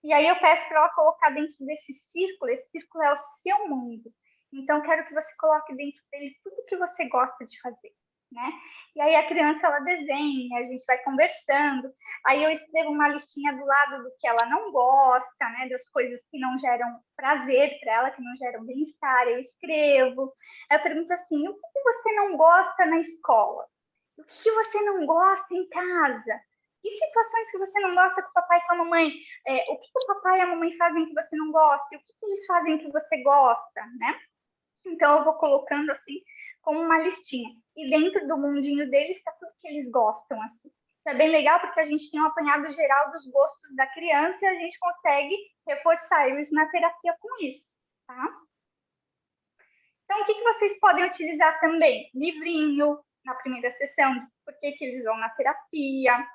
e aí eu peço para ela colocar dentro desse círculo, esse círculo é o seu mundo. Então, quero que você coloque dentro dele tudo que você gosta de fazer. né? E aí a criança, ela desenha, a gente vai conversando, aí eu escrevo uma listinha do lado do que ela não gosta, né? Das coisas que não geram prazer para ela, que não geram bem-estar, eu escrevo. Aí eu pergunto assim, o que você não gosta na escola? O que você não gosta em casa? Que situações que você não gosta com o papai e com a mamãe? O que o papai e a mamãe fazem que você não gosta? E o que eles fazem que você gosta, né? Então, eu vou colocando assim, como uma listinha. E dentro do mundinho deles está tudo que eles gostam, assim. Isso é bem legal, porque a gente tem um apanhado geral dos gostos da criança e a gente consegue reforçar eles na terapia com isso, tá? Então, o que vocês podem utilizar também? Livrinho, na primeira sessão, por que eles vão na terapia,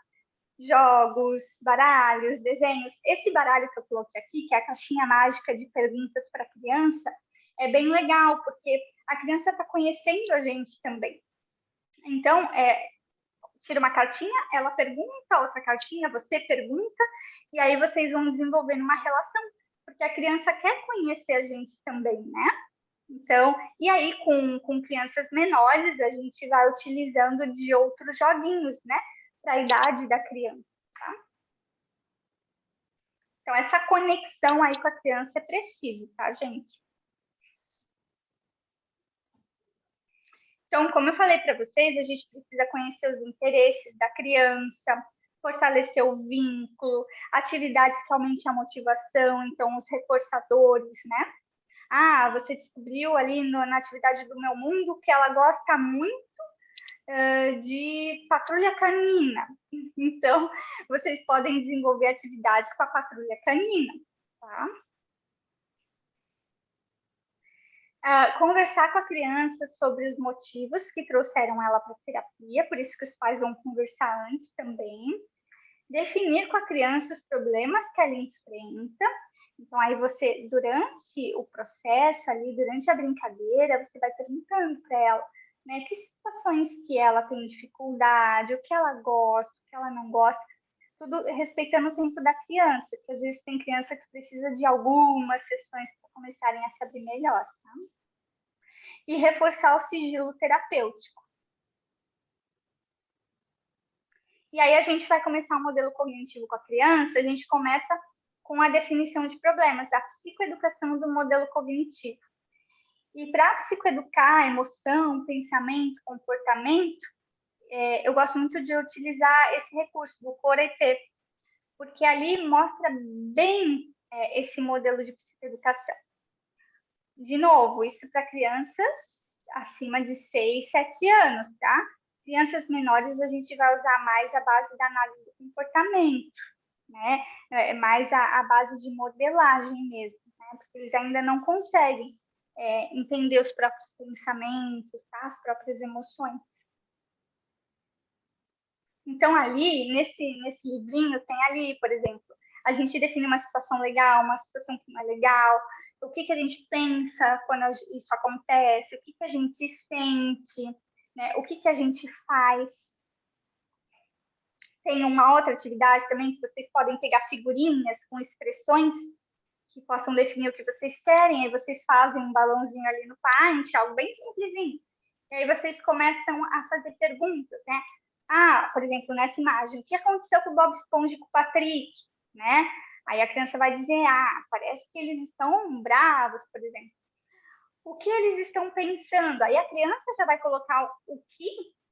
jogos, baralhos, desenhos. Esse baralho que eu coloquei aqui, que é a caixinha mágica de perguntas para criança, é bem legal, porque a criança está conhecendo a gente também. Então, tira uma cartinha, ela pergunta, outra cartinha, você pergunta, e aí vocês vão desenvolvendo uma relação, porque a criança quer conhecer a gente também, né? Então, e aí com crianças menores, a gente vai utilizando de outros joguinhos, né? Para a idade da criança, tá? Então, essa conexão aí com a criança é preciso, tá, gente? Então, como eu falei para vocês, a gente precisa conhecer os interesses da criança, fortalecer o vínculo, atividades que aumentem a motivação, então os reforçadores, né? Ah, você descobriu ali na atividade do Meu Mundo que ela gosta muito de patrulha canina. Então, vocês podem desenvolver atividades com a patrulha canina, tá? Conversar com a criança sobre os motivos que trouxeram ela para a terapia, por isso que os pais vão conversar antes também. Definir com a criança os problemas que ela enfrenta. Então, aí você, durante o processo ali, durante a brincadeira, você vai perguntando para ela, né, que situações que ela tem dificuldade, o que ela gosta, o que ela não gosta, tudo respeitando o tempo da criança, porque às vezes tem criança que precisa de algumas sessões para começarem a se abrir melhor, tá? E reforçar o sigilo terapêutico. E aí a gente vai começar um modelo cognitivo com a criança, a gente começa com a definição de problemas, da psicoeducação do modelo cognitivo. E para psicoeducar emoção, pensamento, comportamento, eu gosto muito de utilizar esse recurso do CORE-IP, porque ali mostra bem esse modelo de psicoeducação. De novo, isso para crianças acima de 6, 7 anos, tá? Crianças menores, a gente vai usar mais a base da análise do comportamento, né? Mais a base de modelagem mesmo, né? Porque eles ainda não conseguem entender os próprios pensamentos, tá? As próprias emoções. Então, ali, nesse livrinho, tem ali, por exemplo, a gente define uma situação legal, uma situação que não é legal, o que a gente pensa quando isso acontece, o que a gente sente, né? O que a gente faz. Tem uma outra atividade também que vocês podem pegar figurinhas com expressões que possam definir o que vocês querem, aí vocês fazem um balãozinho ali no Paint, algo bem simplesinho. E aí vocês começam a fazer perguntas, né? Ah, por exemplo, nessa imagem, o que aconteceu com o Bob Esponja e com o Patrick, né? Aí a criança vai dizer, parece que eles estão bravos, por exemplo. O que eles estão pensando? Aí a criança já vai colocar o que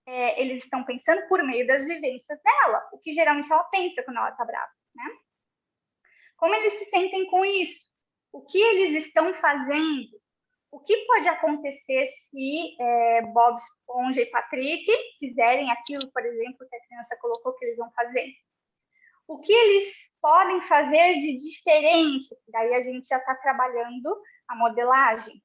eles estão pensando por meio das vivências dela, o que geralmente ela pensa quando ela está brava, né? Como eles se sentem com isso? O que eles estão fazendo? O que pode acontecer se Bob Esponja e Patrick fizerem aquilo, por exemplo, que a criança colocou que eles vão fazer? O que eles podem fazer de diferente? Daí a gente já está trabalhando a modelagem.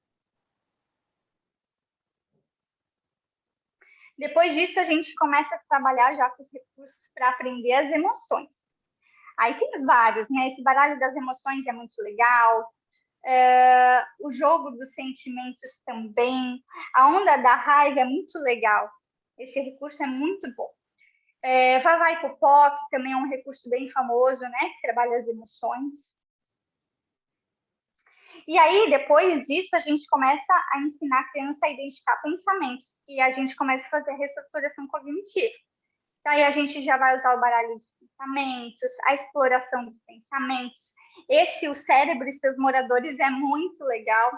Depois disso, a gente começa a trabalhar já com os recursos para aprender as emoções. Aí tem vários, né? Esse baralho das emoções é muito legal. O jogo dos sentimentos também. A onda da raiva é muito legal. Esse recurso é muito bom. Vai Popó, que também é um recurso bem famoso, né? Que trabalha as emoções. E aí, depois disso, a gente começa a ensinar a criança a identificar pensamentos e a gente começa a fazer a reestruturação cognitiva. Daí a gente já vai usar o baralho de pensamentos, a exploração dos pensamentos. O Cérebro e seus Moradores é muito legal.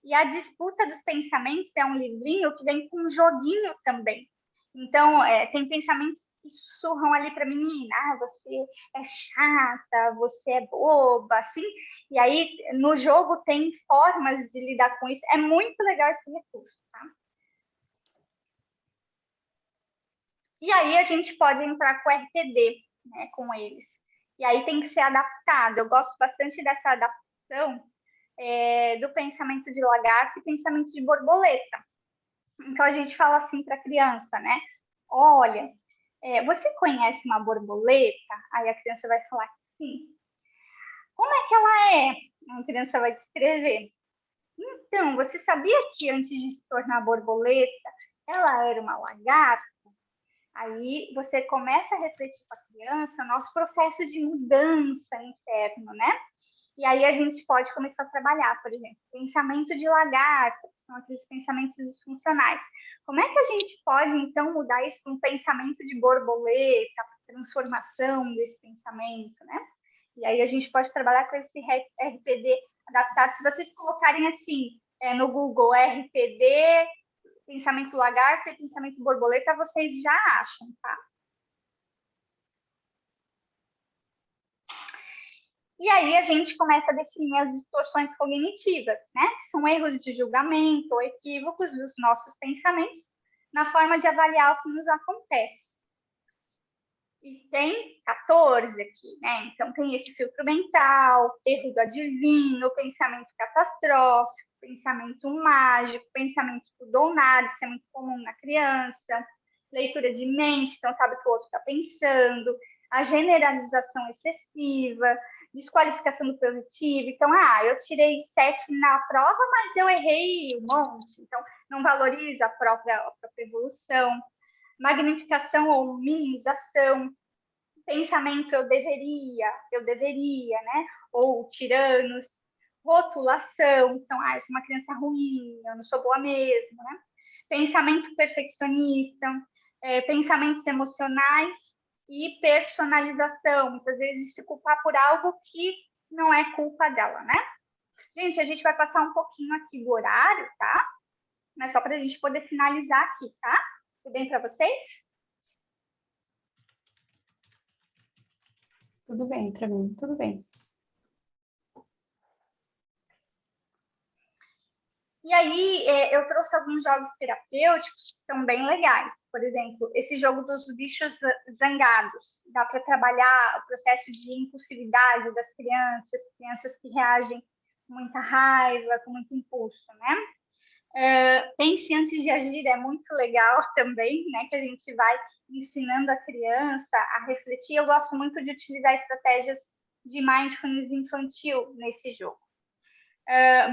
E a Disputa dos Pensamentos é um livrinho que vem com um joguinho também. Então, tem pensamentos que sussurram ali para a menina, você é chata, você é boba, assim. E aí, no jogo, tem formas de lidar com isso. É muito legal esse recurso, tá? E aí, a gente pode entrar com o RPD, né, com eles. E aí tem que ser adaptado. Eu gosto bastante dessa adaptação do pensamento de lagarto e pensamento de borboleta. Então, a gente fala assim para a criança, né? Olha, você conhece uma borboleta? Aí a criança vai falar que sim. Como é que ela é? A criança vai descrever. Então, você sabia que antes de se tornar borboleta, ela era uma lagarta? Aí você começa a refletir com a criança nosso processo de mudança interno, né? E aí a gente pode começar a trabalhar, por exemplo, pensamento de lagarta, que são aqueles pensamentos disfuncionais. Como é que a gente pode, então, mudar isso para um pensamento de borboleta, transformação desse pensamento, né? E aí a gente pode trabalhar com esse RPD adaptado. Se vocês colocarem assim no Google RPD, pensamento lagarta e pensamento borboleta, vocês já acham, tá? E aí a gente começa a definir as distorções cognitivas, né? Que são erros de julgamento ou equívocos dos nossos pensamentos na forma de avaliar o que nos acontece. E tem 14 aqui, né? Então tem esse filtro mental, erro do adivinho, pensamento catastrófico, pensamento mágico, pensamento tudo ou nada, isso é muito comum na criança, leitura de mente, então sabe o que o outro está pensando, a generalização excessiva, desqualificação do positivo. Então, eu tirei 7 na prova, mas eu errei um monte. Então, não valoriza a própria evolução. Magnificação ou minimização. Pensamento eu deveria, né? Ou tiranos. Rotulação. Então, eu sou uma criança ruim, eu não sou boa mesmo, né? Pensamento perfeccionista. Pensamentos emocionais e personalização, muitas vezes se culpar por algo que não é culpa dela, né? Gente, a gente vai passar um pouquinho aqui do horário, tá? Mas só para a gente poder finalizar aqui, tá? Tudo bem para vocês? Tudo bem para mim, tudo bem. E aí, eu trouxe alguns jogos terapêuticos que são bem legais. Por exemplo, esse jogo dos bichos zangados. Dá para trabalhar o processo de impulsividade das crianças que reagem com muita raiva, com muito impulso, né? Pense antes de agir é muito legal também, né? Que a gente vai ensinando a criança a refletir. Eu gosto muito de utilizar estratégias de mindfulness infantil nesse jogo.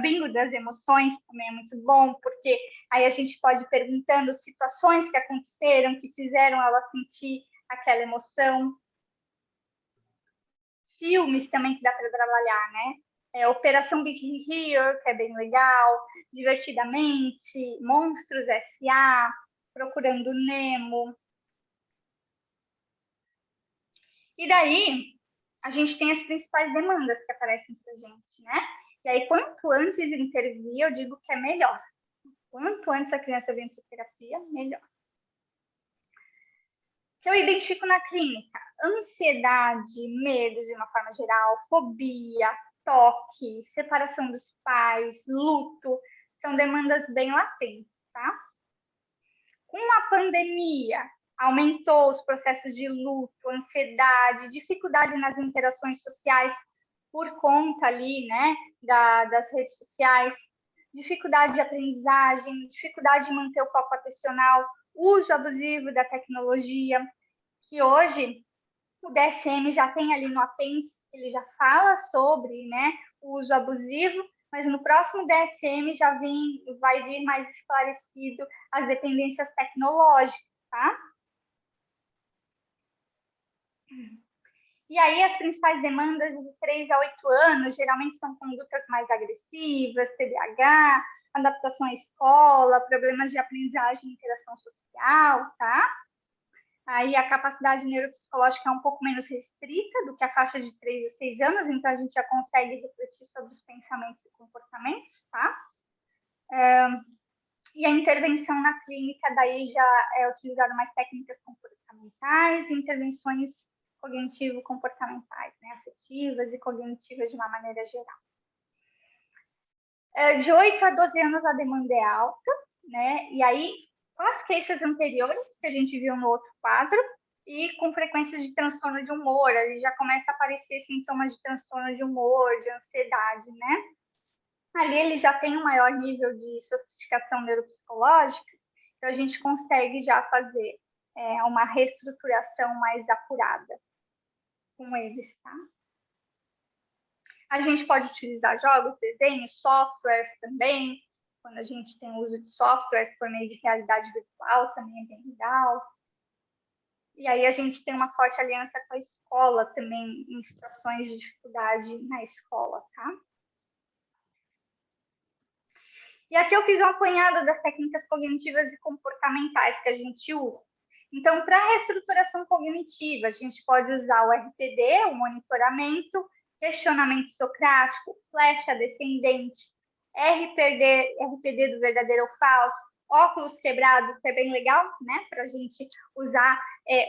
Bingo das emoções também é muito bom, porque aí a gente pode ir perguntando situações que aconteceram, que fizeram ela sentir aquela emoção. Filmes também que dá para trabalhar, né? Operação Big Hero, que é bem legal, Divertidamente, Monstros S.A., Procurando Nemo. E daí, a gente tem as principais demandas que aparecem para a gente, né? E aí, quanto antes intervir, eu digo que é melhor. Quanto antes a criança vem para terapia, melhor. Que eu identifico na clínica: ansiedade, medo de uma forma geral, fobia, toque, separação dos pais, luto, são demandas bem latentes, tá? Com a pandemia, aumentou os processos de luto, ansiedade, dificuldade nas interações sociais por conta ali, né, das redes sociais, dificuldade de aprendizagem, dificuldade de manter o foco atencional, uso abusivo da tecnologia, que hoje o DSM já tem ali no apêndice, ele já fala sobre, né, o uso abusivo, mas no próximo DSM vai vir mais esclarecido as dependências tecnológicas, tá? E aí, as principais demandas de 3 a 8 anos, geralmente são condutas mais agressivas, TDAH, adaptação à escola, problemas de aprendizagem e interação social, tá? Aí a capacidade neuropsicológica é um pouco menos restrita do que a faixa de 3 a 6 anos, então a gente já consegue refletir sobre os pensamentos e comportamentos, tá? E a intervenção na clínica daí já é utilizada mais técnicas comportamentais e intervenções cognitivo-comportamentais, né? Afetivas e cognitivas de uma maneira geral. De 8 a 12 anos a demanda é alta, né? E aí, com as queixas anteriores que a gente viu no outro quadro, e com frequências de transtorno de humor, aí já começa a aparecer sintomas de transtorno de humor, de ansiedade, né? Ali ele já tem um maior nível de sofisticação neuropsicológica, então a gente consegue já fazer uma reestruturação mais apurada com eles, tá? A gente pode utilizar jogos, desenhos, softwares também, quando a gente tem uso de softwares por meio de realidade virtual, também é bem legal. E aí a gente tem uma forte aliança com a escola também, em situações de dificuldade na escola, tá? E aqui eu fiz um apanhado das técnicas cognitivas e comportamentais que a gente usa. Então, para a reestruturação cognitiva, a gente pode usar o RPD, o monitoramento, questionamento socrático, flecha descendente, RPD do verdadeiro ou falso, óculos quebrado, que é bem legal, né? Para a gente usar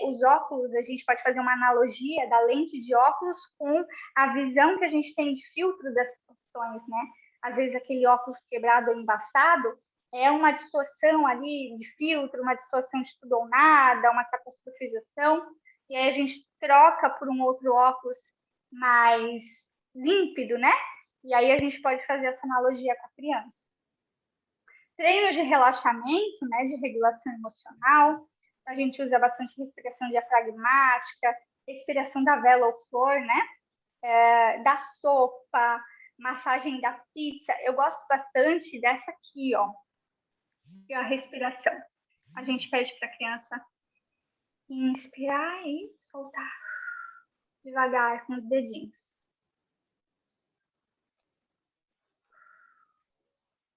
os óculos, a gente pode fazer uma analogia da lente de óculos com a visão que a gente tem de filtro das situações, né? Às vezes aquele óculos quebrado ou embaçado é uma distorção ali de filtro, uma distorção de tudo ou nada, uma catastrofização, e aí a gente troca por um outro óculos mais límpido, né? E aí a gente pode fazer essa analogia com a criança. Treinos de relaxamento, né, de regulação emocional, a gente usa bastante respiração diafragmática, respiração da vela ou flor, né? Da sopa, massagem da pizza. Eu gosto bastante dessa aqui, ó, que é a respiração. A gente pede para a criança inspirar e soltar devagar com os dedinhos.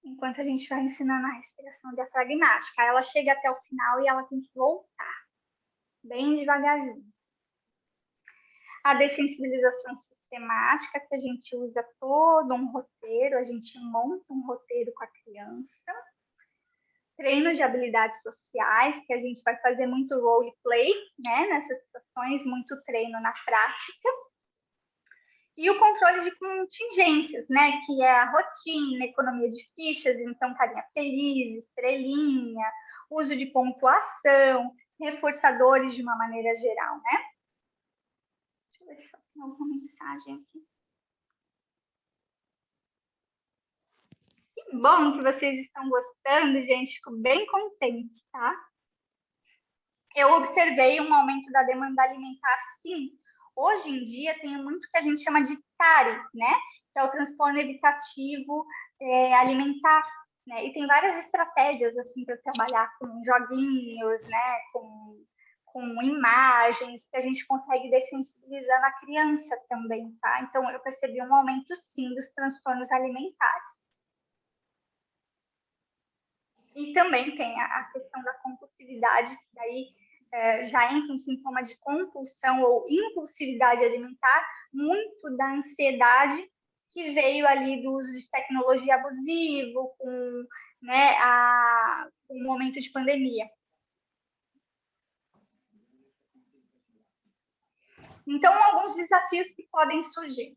Enquanto a gente vai ensinando a respiração diafragmática. Ela chega até o final e ela tem que voltar, bem devagarzinho. A dessensibilização sistemática, que a gente usa todo um roteiro, a gente monta um roteiro com a criança. Treinos de habilidades sociais, que a gente vai fazer muito roleplay, né, nessas situações, muito treino na prática. E o controle de contingências, né, que é a rotina, economia de fichas, então carinha feliz, estrelinha, uso de pontuação, reforçadores de uma maneira geral, né? Deixa eu ver se tem alguma mensagem aqui. Que bom que vocês estão gostando, gente, fico bem contente, tá? Eu observei um aumento da demanda alimentar, sim. Hoje em dia tem muito que a gente chama de TARI, né? Que é o transtorno evitativo alimentar, né? E tem várias estratégias assim para trabalhar com joguinhos, né? Com imagens que a gente consegue dessensibilizar na criança também, tá? Então eu percebi um aumento sim dos transtornos alimentares. E também tem a questão da compulsividade, que daí já entra um sintoma de compulsão ou impulsividade alimentar, muito da ansiedade que veio ali do uso de tecnologia abusivo, com né, o momento de pandemia. Então, alguns desafios que podem surgir.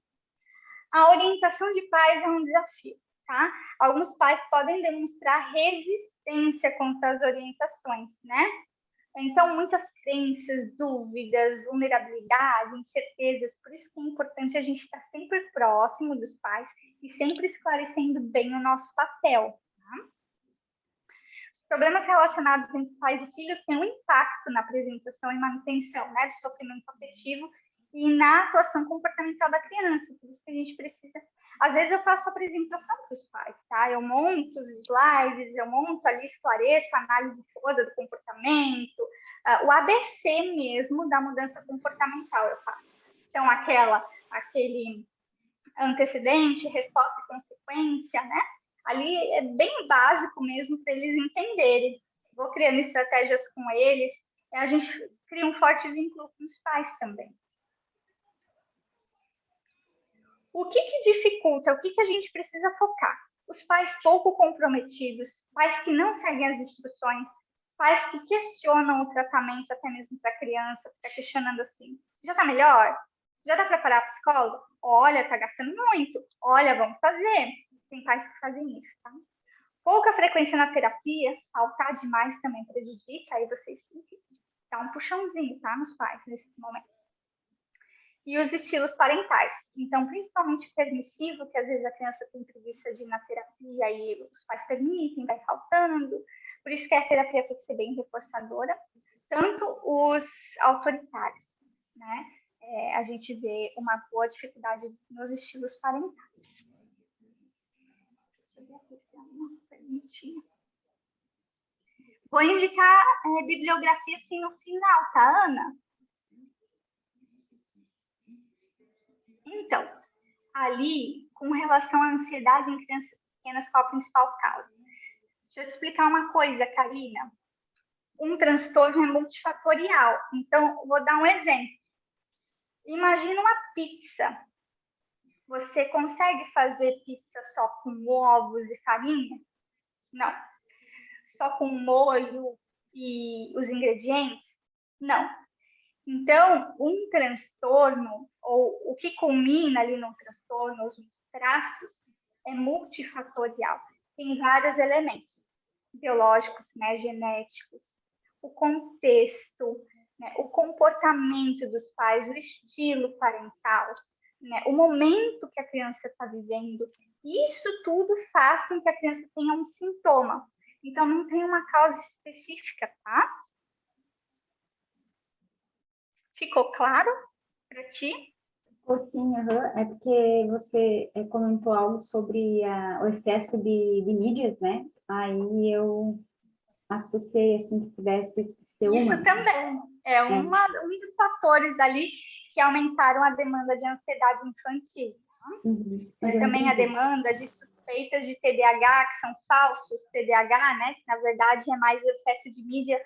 A orientação de pais é um desafio, tá? Alguns pais podem demonstrar resistência contra as orientações, né? Então, muitas crenças, dúvidas, vulnerabilidade, incertezas, por isso que é importante a gente estar sempre próximo dos pais e sempre esclarecendo bem o nosso papel. Tá? Os problemas relacionados entre pais e filhos têm um impacto na apresentação e manutenção, né, do sofrimento afetivo e na atuação comportamental da criança. Por isso que a gente precisa... Às vezes eu faço apresentação para os pais, tá? Eu monto os slides, eu monto ali, esclareço a análise toda do comportamento, o ABC mesmo da mudança comportamental eu faço. Então, aquele antecedente, resposta e consequência, né? Ali é bem básico mesmo para eles entenderem. Vou criando estratégias com eles, e a gente cria um forte vínculo com os pais também. O que dificulta? O que a gente precisa focar? Os pais pouco comprometidos, pais que não seguem as instruções, pais que questionam o tratamento até mesmo para a criança, fica questionando assim, já está melhor? Já dá para parar a psicóloga? Olha, está gastando muito. Olha, vamos fazer. Tem pais que fazem isso, tá? Pouca frequência na terapia, faltar demais também prejudica, aí vocês têm que dar um puxãozinho, tá, nos pais, nesses momentos. E os estilos parentais. Então, principalmente permissivo, que às vezes a criança tem preguiça de ir na terapia e os pais permitem, vai faltando. Por isso que a terapia tem que ser bem reforçadora. Tanto os autoritários, né? A gente vê uma boa dificuldade nos estilos parentais. Deixa eu ver aqui se tem alguma perguntinha. Vou indicar bibliografia assim no final, tá, Ana? Então, ali, com relação à ansiedade em crianças pequenas, qual a principal causa? Deixa eu te explicar uma coisa, Karina. Um transtorno é multifatorial. Então, vou dar um exemplo. Imagina uma pizza. Você consegue fazer pizza só com ovos e farinha? Não. Só com molho e os ingredientes? Não. Então, um transtorno, ou o que culmina ali no transtorno, os traços, é multifatorial. Tem vários elementos biológicos, né, genéticos, o contexto, né, o comportamento dos pais, o estilo parental, né, o momento que a criança está vivendo. Isso tudo faz com que a criança tenha um sintoma. Então, não tem uma causa específica, tá? Ficou claro para ti? Sim, uhum. É porque você comentou algo sobre o excesso de mídias, né? Aí eu associei, assim, que pudesse ser uma. Isso também é um dos fatores ali que aumentaram a demanda de ansiedade infantil. Uhum. Também a demanda de suspeitas de TDAH, que são falsos TDAH, né? Que, na verdade, é mais o excesso de mídia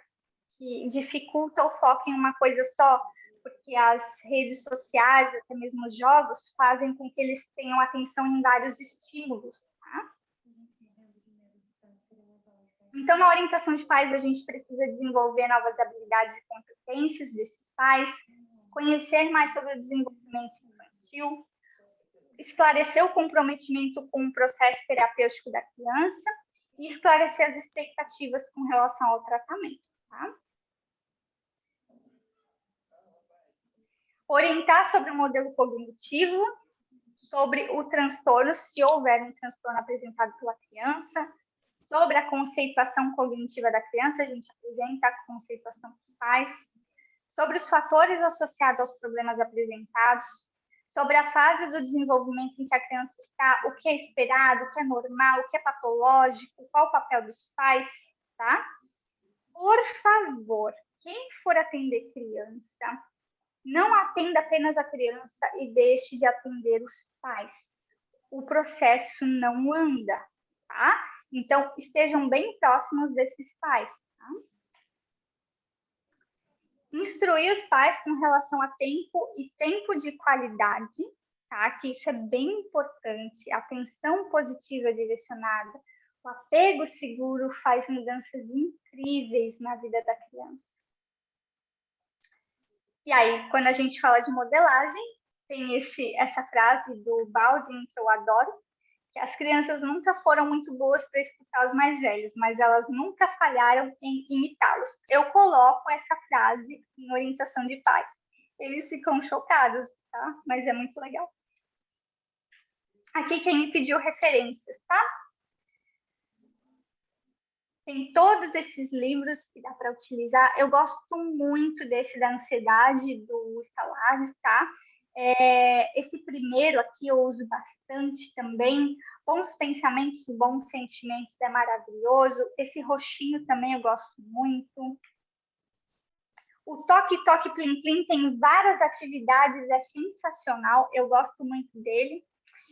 que dificulta o foco em uma coisa só, porque as redes sociais, até mesmo os jogos, fazem com que eles tenham atenção em vários estímulos, tá? Então, na orientação de pais, a gente precisa desenvolver novas habilidades e competências desses pais, conhecer mais sobre o desenvolvimento infantil, esclarecer o comprometimento com o processo terapêutico da criança e esclarecer as expectativas com relação ao tratamento, tá? Orientar sobre o modelo cognitivo, sobre o transtorno, se houver um transtorno apresentado pela criança, sobre a conceituação cognitiva da criança, a gente apresenta a conceituação dos pais, sobre os fatores associados aos problemas apresentados, sobre a fase do desenvolvimento em que a criança está, o que é esperado, o que é normal, o que é patológico, qual o papel dos pais, tá? Por favor, quem for atender criança, não atenda apenas a criança e deixe de atender os pais. O processo não anda, tá? Então, estejam bem próximos desses pais, tá? Instruir os pais com relação a tempo e tempo de qualidade, tá? Que isso é bem importante. A atenção positiva direcionada, o apego seguro faz mudanças incríveis na vida da criança. E aí, quando a gente fala de modelagem, tem essa frase do Baldwin que eu adoro, que as crianças nunca foram muito boas para escutar os mais velhos, mas elas nunca falharam em imitá-los. Eu coloco essa frase em orientação de pais. Eles ficam chocados, tá? Mas é muito legal. Aqui quem me pediu referências, tá? Tem todos esses livros que dá para utilizar. Eu gosto muito desse da ansiedade, do Stalares, tá? Esse primeiro aqui eu uso bastante também. Bons pensamentos, bons sentimentos é maravilhoso. Esse roxinho também eu gosto muito. O Toque Toque Plim Plim tem várias atividades, é sensacional, eu gosto muito dele.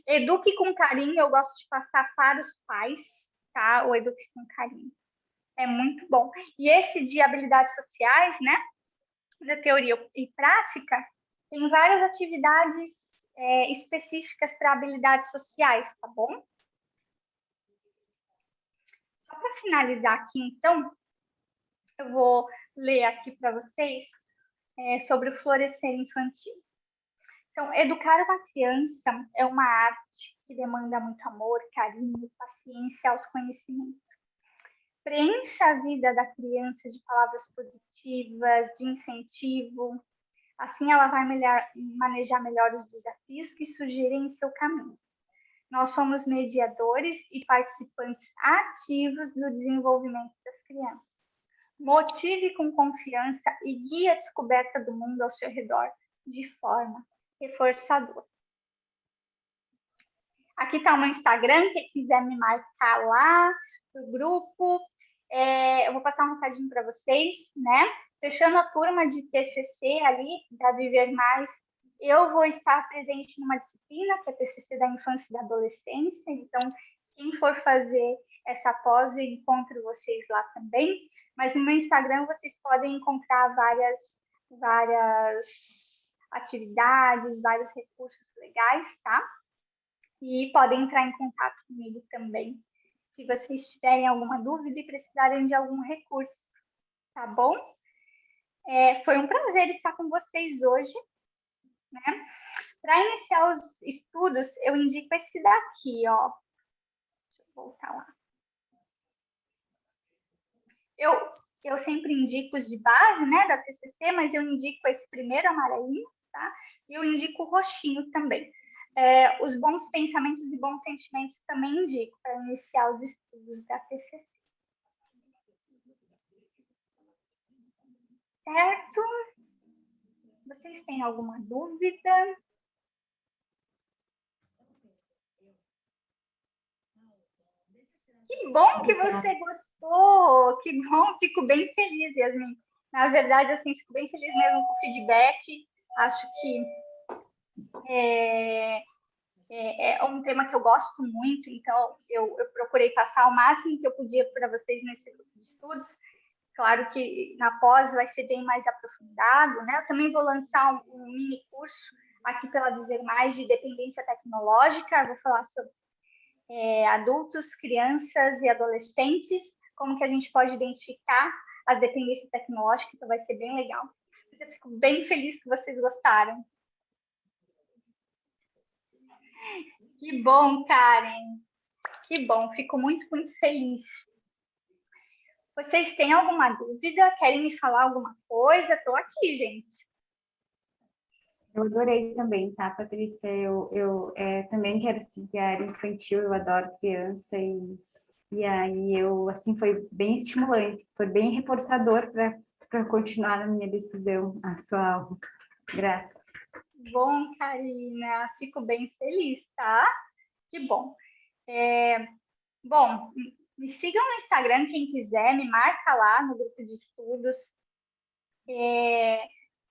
Eduque com Carinho, eu gosto de passar para os pais, tá? O Eduque com Carinho. É muito bom. E esse de habilidades sociais, né? Da teoria e prática, tem várias atividades específicas para habilidades sociais, tá bom? Só para finalizar aqui, então, eu vou ler aqui para vocês sobre o florescer infantil. Então, educar uma criança é uma arte que demanda muito amor, carinho, paciência e autoconhecimento. Preencha a vida da criança de palavras positivas, de incentivo. Assim, ela vai manejar melhor os desafios que surgirem em seu caminho. Nós somos mediadores e participantes ativos do desenvolvimento das crianças. Motive com confiança e guie a descoberta do mundo ao seu redor de forma reforçadora. Aqui está o meu Instagram, quem quiser me marcar lá no grupo. Eu vou passar um recadinho para vocês, né? Fechando a turma de TCC ali, da Viver Mais, eu vou estar presente numa disciplina, que é TCC da Infância e da Adolescência. Então, quem for fazer essa pós, eu encontro vocês lá também. Mas no meu Instagram vocês podem encontrar várias atividades, vários recursos legais, tá? E podem entrar em contato comigo também, se vocês tiverem alguma dúvida e precisarem de algum recurso, tá bom? Foi um prazer estar com vocês hoje, né? Para iniciar os estudos, eu indico esse daqui, ó. Deixa eu voltar lá. Eu sempre indico os de base, né, da TCC, mas eu indico esse primeiro amarelinho, tá? E eu indico o roxinho também. Os bons pensamentos e bons sentimentos também indico para iniciar os estudos da TCC. Certo? Vocês têm alguma dúvida? Que bom que você gostou! Que bom, fico bem feliz, Yasmin. Na verdade, assim, fico bem feliz mesmo com o feedback. Acho que é um tema que eu gosto muito, então eu procurei passar o máximo que eu podia para vocês nesse grupo de estudos. Claro que na pós vai ser bem mais aprofundado, né? Eu também vou lançar um mini curso aqui pela Viver Mais de dependência tecnológica. Eu vou falar sobre adultos, crianças e adolescentes, como que a gente pode identificar a dependência tecnológica, então vai ser bem legal. Eu fico bem feliz que vocês gostaram. Que bom, Karen. Que bom, fico muito, muito feliz. Vocês têm alguma dúvida? Querem me falar alguma coisa? Estou aqui, gente. Eu adorei também, tá, Patrícia? Eu também quero seguir a área infantil, eu adoro criança e aí assim, foi bem estimulante, foi bem reforçador para continuar na minha decisão, a sua aula. Graças. Bom, Karina, fico bem feliz, tá? Que bom. Bom, me sigam no Instagram, quem quiser, me marca lá no grupo de estudos.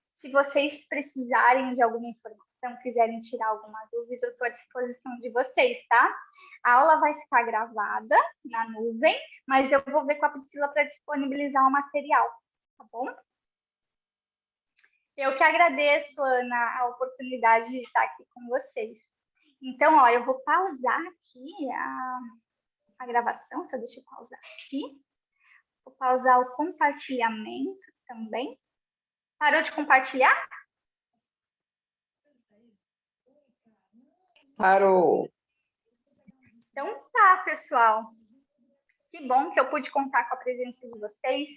Se vocês precisarem de alguma informação, quiserem tirar alguma dúvida, eu estou à disposição de vocês, tá? A aula vai ficar gravada na nuvem, mas eu vou ver com a Priscila para disponibilizar o material, tá bom? Eu que agradeço, Ana, a oportunidade de estar aqui com vocês. Então, ó, eu vou pausar aqui a gravação, só deixa eu pausar aqui. Vou pausar o compartilhamento também. Parou de compartilhar? Parou. Então tá, pessoal. Que bom que eu pude contar com a presença de vocês.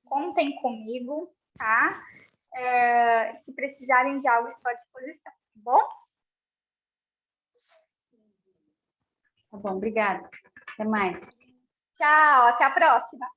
Contem comigo, tá? Se precisarem de algo, estou à disposição, tá bom? Tá bom, obrigada. Até mais. Tchau, até a próxima.